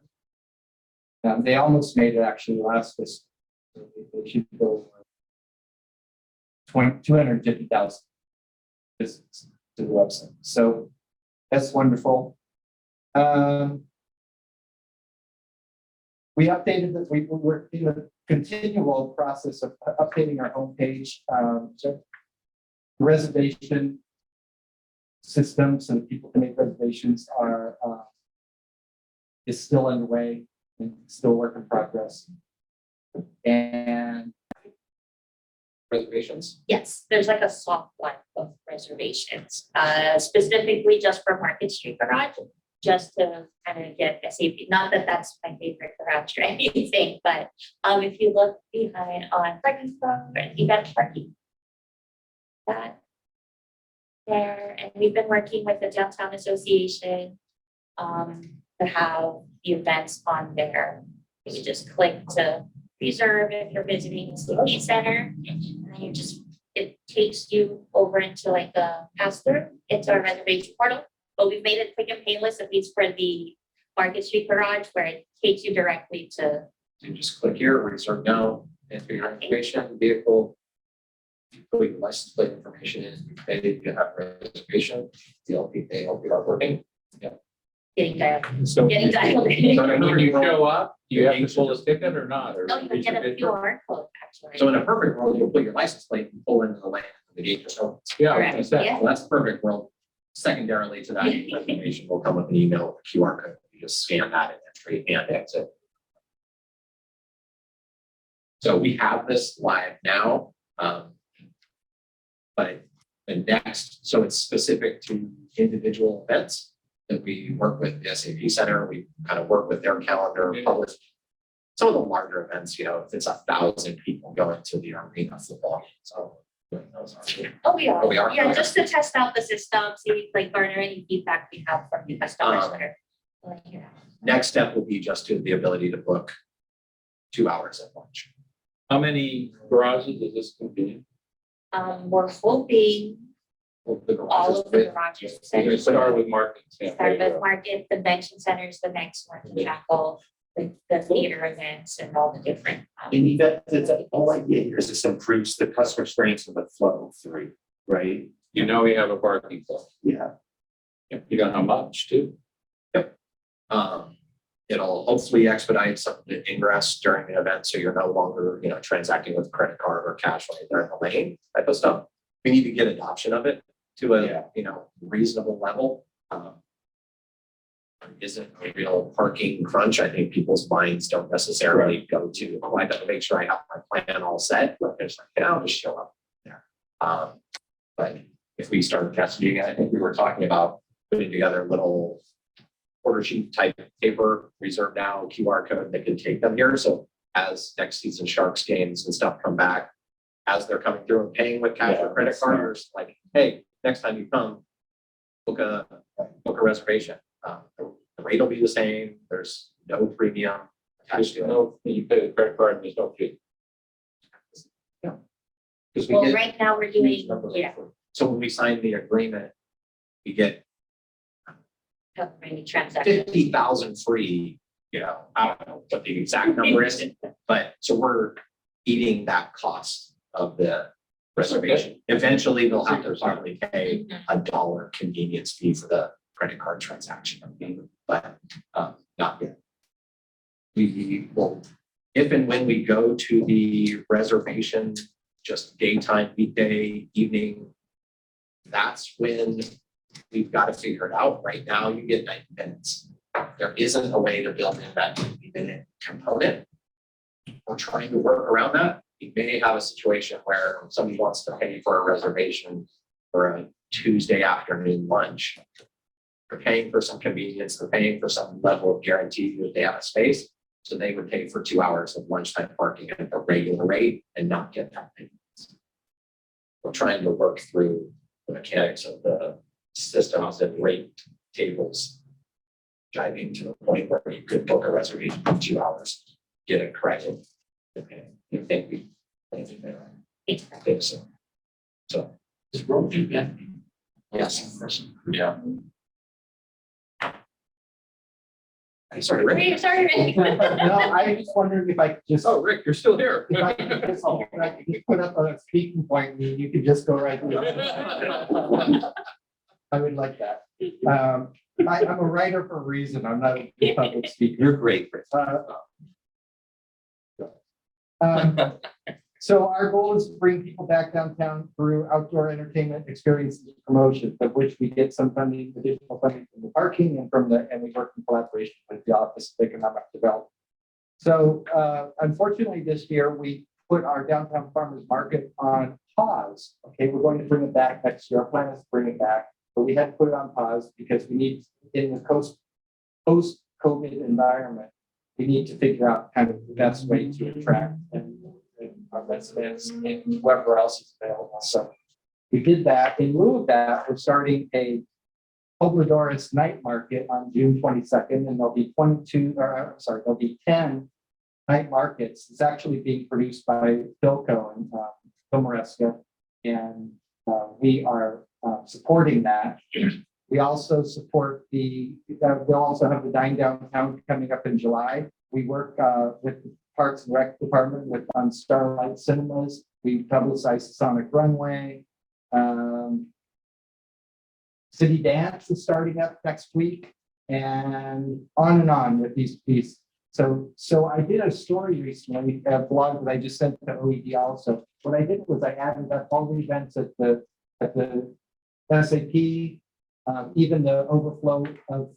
They almost made it actually last fiscal. They should go 250,000 visits to the website. So that's wonderful. We updated that we were in a continual process of updating our homepage. So reservation system so that people can make reservations is still underway and still work in progress. And Reservations? Yes, there's like a soft one of reservations, specifically just for Market Street Garage, just to kind of get SAP, not that that's my favorite garage or anything, but if you look behind on parking spot or event parking. That there, and we've been working with the Downtown Association to have the events on there. You just click to reserve if you're visiting the CP center. And then you just, it takes you over into like a pass-through. It's our reservation portal, but we've made it quick and painless, at least for the Market Street Garage, where it takes you directly to. You just click here, reserve now, enter your information, vehicle. Put your license plate information in, maybe you have a reservation, the LP are working. Getting dialed. So Getting dialed. when you show up, you have to pull a ticket or not? Or Oh, you can get a QR code, actually. So in a perfect world, you'll put your license plate and pull into the lane, the gate just opens. Yeah, Correct. that's that. Yeah. Well, that's the perfect world. Secondarily to that, information will come with an email, with a QR code. You just scan that in entry and exit. So we have this live now. But the next, so it's specific to individual events that we work with the SAP Center. We kind of work with their calendar, publish some of the larger events, you know, if it's 1,000 people going to the arena football. So those are. Oh, we are. Oh, we are? Yeah, Okay. just to test out the system, see like garner any feedback we have from the customers that are. Like, you know. Next step will be just to the ability to book 2 hours at lunch. How many garages is this convenient? We're hoping The all garages of the with- garages. You're gonna start with market. Start with market, convention center is the next one to tackle, the theater events and all the different. In event, the whole idea here is this improves the customer experience and the flow through, right? You know we have a parking lot. Yeah. You know how much too? It'll hopefully expedite some of the ingress during the event, so you're no longer, you know, transacting with credit card or cash when you're in the lane type of stuff. We need to get adoption of it to a, Yeah. you know, reasonable level. Isn't a real parking crunch. I think people's minds don't necessarily go to, oh, I gotta make sure I have my plan all set, but there's like, yeah, I'll just show up there. But if we start messaging, I think we were talking about putting together little order sheet type paper, reserve now, QR code that can take them here. So as next season Sharks games and stuff come back, as they're coming through and paying with cash or credit card, or like, hey, next time you come, book a reservation. The rate will be the same. There's no premium attached to it. No, you pay the credit card and there's no fee. Because we Well, get right now we're doing, yeah, so when we sign the agreement, we get how many transactions. 50,000 free, you know, I don't know what the exact number is, but so we're eating that cost of the reservation. Eventually, they'll have to probably pay $1 convenience fee for the credit card transaction, but not yet. We will, if and when we go to the reservation, just daytime, weekday, evening, that's when we've got to figure it out. Right now, you get 90 minutes. There isn't a way to build in that 90-minute component. We're trying to work around that. You may have a situation where somebody wants to pay for a reservation for a Tuesday afternoon lunch. They're paying for some convenience, they're paying for some level of guarantee that they have a space. So they would pay for 2 hours of lunchtime parking at the regular rate and not get that payment. We're trying to work through the mechanics of the systems and rate tables. Driving to the point where you could book a reservation for 2 hours, get a credit. You think we. I think so. So, This road you get. yes. Yeah. I'm sorry, Rick. Sorry, Rick. No, I just wondered if I could just, Oh, Rick, you're still here. if I could just, if I could just put up a speaking point, and you could just go right through. I would like that. I'm a writer for a reason. I'm not a public speaker. You're great, Chris. So our goal is to bring people back downtown through outdoor entertainment experiences and promotions, of which we get some funding, additional funding from the parking and we work in collaboration with the Office of Economic Development. So unfortunately, this year we put our downtown farmers market on pause. Okay, we're going to bring it back next year. Our plan is to bring it back, but we had to put it on pause because we need, in the post-COVID environment, we need to figure out kind of the best way to attract and our residents and whoever else is available. So we did that. In lieu of that, we're starting a Pobladores night market on June 22nd, and there'll be 10 night markets is actually being produced by Philco and Tomaresca. And we are supporting that. We also support we'll also have the Dine Downtown coming up in July. We work with the Parks and Rec Department on Starlight Cinemas. We publicize the Sonic Runway. City Dance is starting up next week, and on with these pieces. So I did a story recently, a blog that I just sent to OED also. What I did was I added up all the events at the SAP, even the overflow of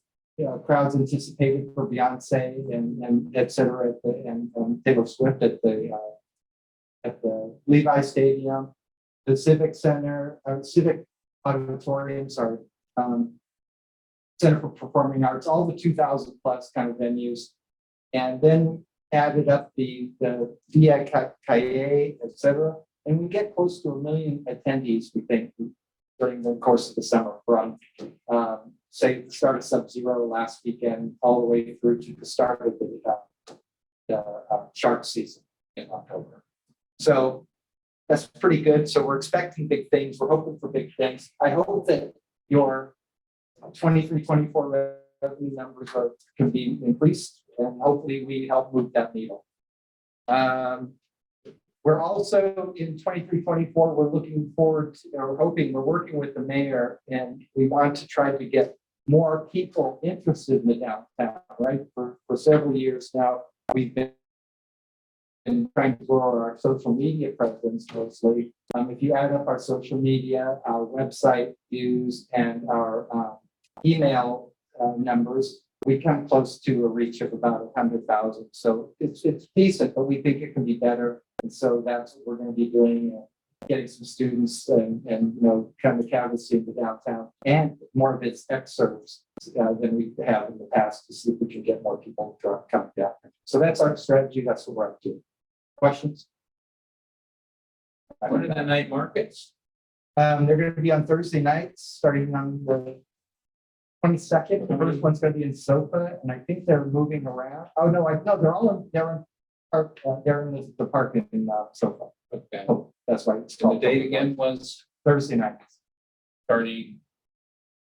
crowds anticipated for Beyonce and et cetera, and Taylor Swift at the Levi Stadium, the Civic Center, Civic Auditorium, sorry, Center for Performing Arts, all the 2,000 plus kind of venues, and then added up the Via Calle, et cetera, and we get close to 1 million attendees, we think, during the course of the summer from, say, the start of Sub-Zero last weekend, all the way through to the start of the shark season in October. So that's pretty good. So we're expecting big things. We're hoping for big things. I hope that your 23-24 revenue numbers can be increased, and hopefully we help move that needle. We're also in 23-24, we're looking forward to, or hoping, we're working with the mayor, and we want to try to get more people interested in the downtown, right? For several years now, we've been trying to grow our social media presence mostly. If you add up our social media, our website views, and our email numbers, we come close to a reach of about 100,000. So it's decent, but we think it can be better. And so that's what we're going to be doing, getting some students and kind of canvassing the downtown and more of its excerpts than we have in the past to see if we can get more people to come down. So that's our strategy. That's what we're up to. Questions? What are the night markets? They're going to be on Thursday nights, starting on the 22nd. The first one's going to be in SoFa, and I think they're moving around. Oh no, they're in the park in SoFa. Okay. Oh, that's why it's And the called date again was Thursday nights. starting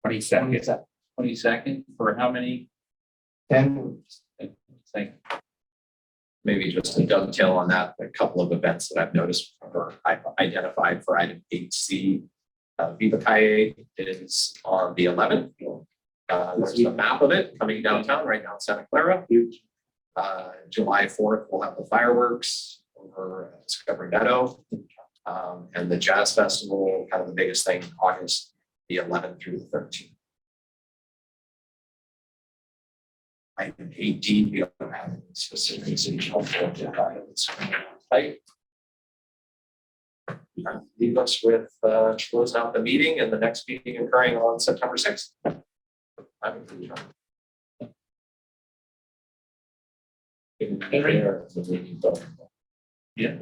22nd. 22nd for how many? 10 weeks. Thank Maybe just to dovetail on that, a couple of events that I've noticed or I've identified for item 8C. Viva Calle is on the 11th. There's a map of it coming downtown right now in Santa Clara. Huge. July 4th, we'll have the fireworks over at Discovery Meadow. And the Jazz Festival, kind of the biggest thing, August the 11th through the 13th. Item 8D, we don't have any specifics in items. Leave us with closing out the meeting, and the next meeting occurring on September 6th. Yeah.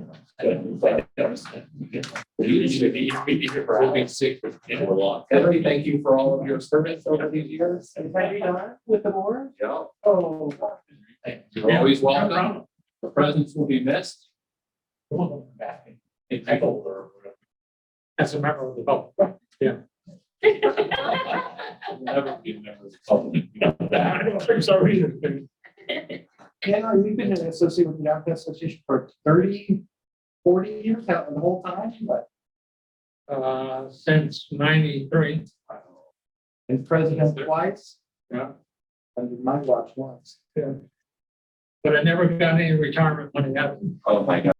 Usually be here for having sick for a lot. Everybody, thank you for all of your service over these years. And have you done with the board? Yeah. Oh, You're always welcome. The presence will be missed. As a member of the vote. Yeah. Never be a member of the public. I don't think so either. yeah, you've been associated with the Downtown Association for 30, 40 years, the whole time, but Since 93. and president twice. Yeah. Under my watch once. But I never got any retirement money out of it. Oh my God.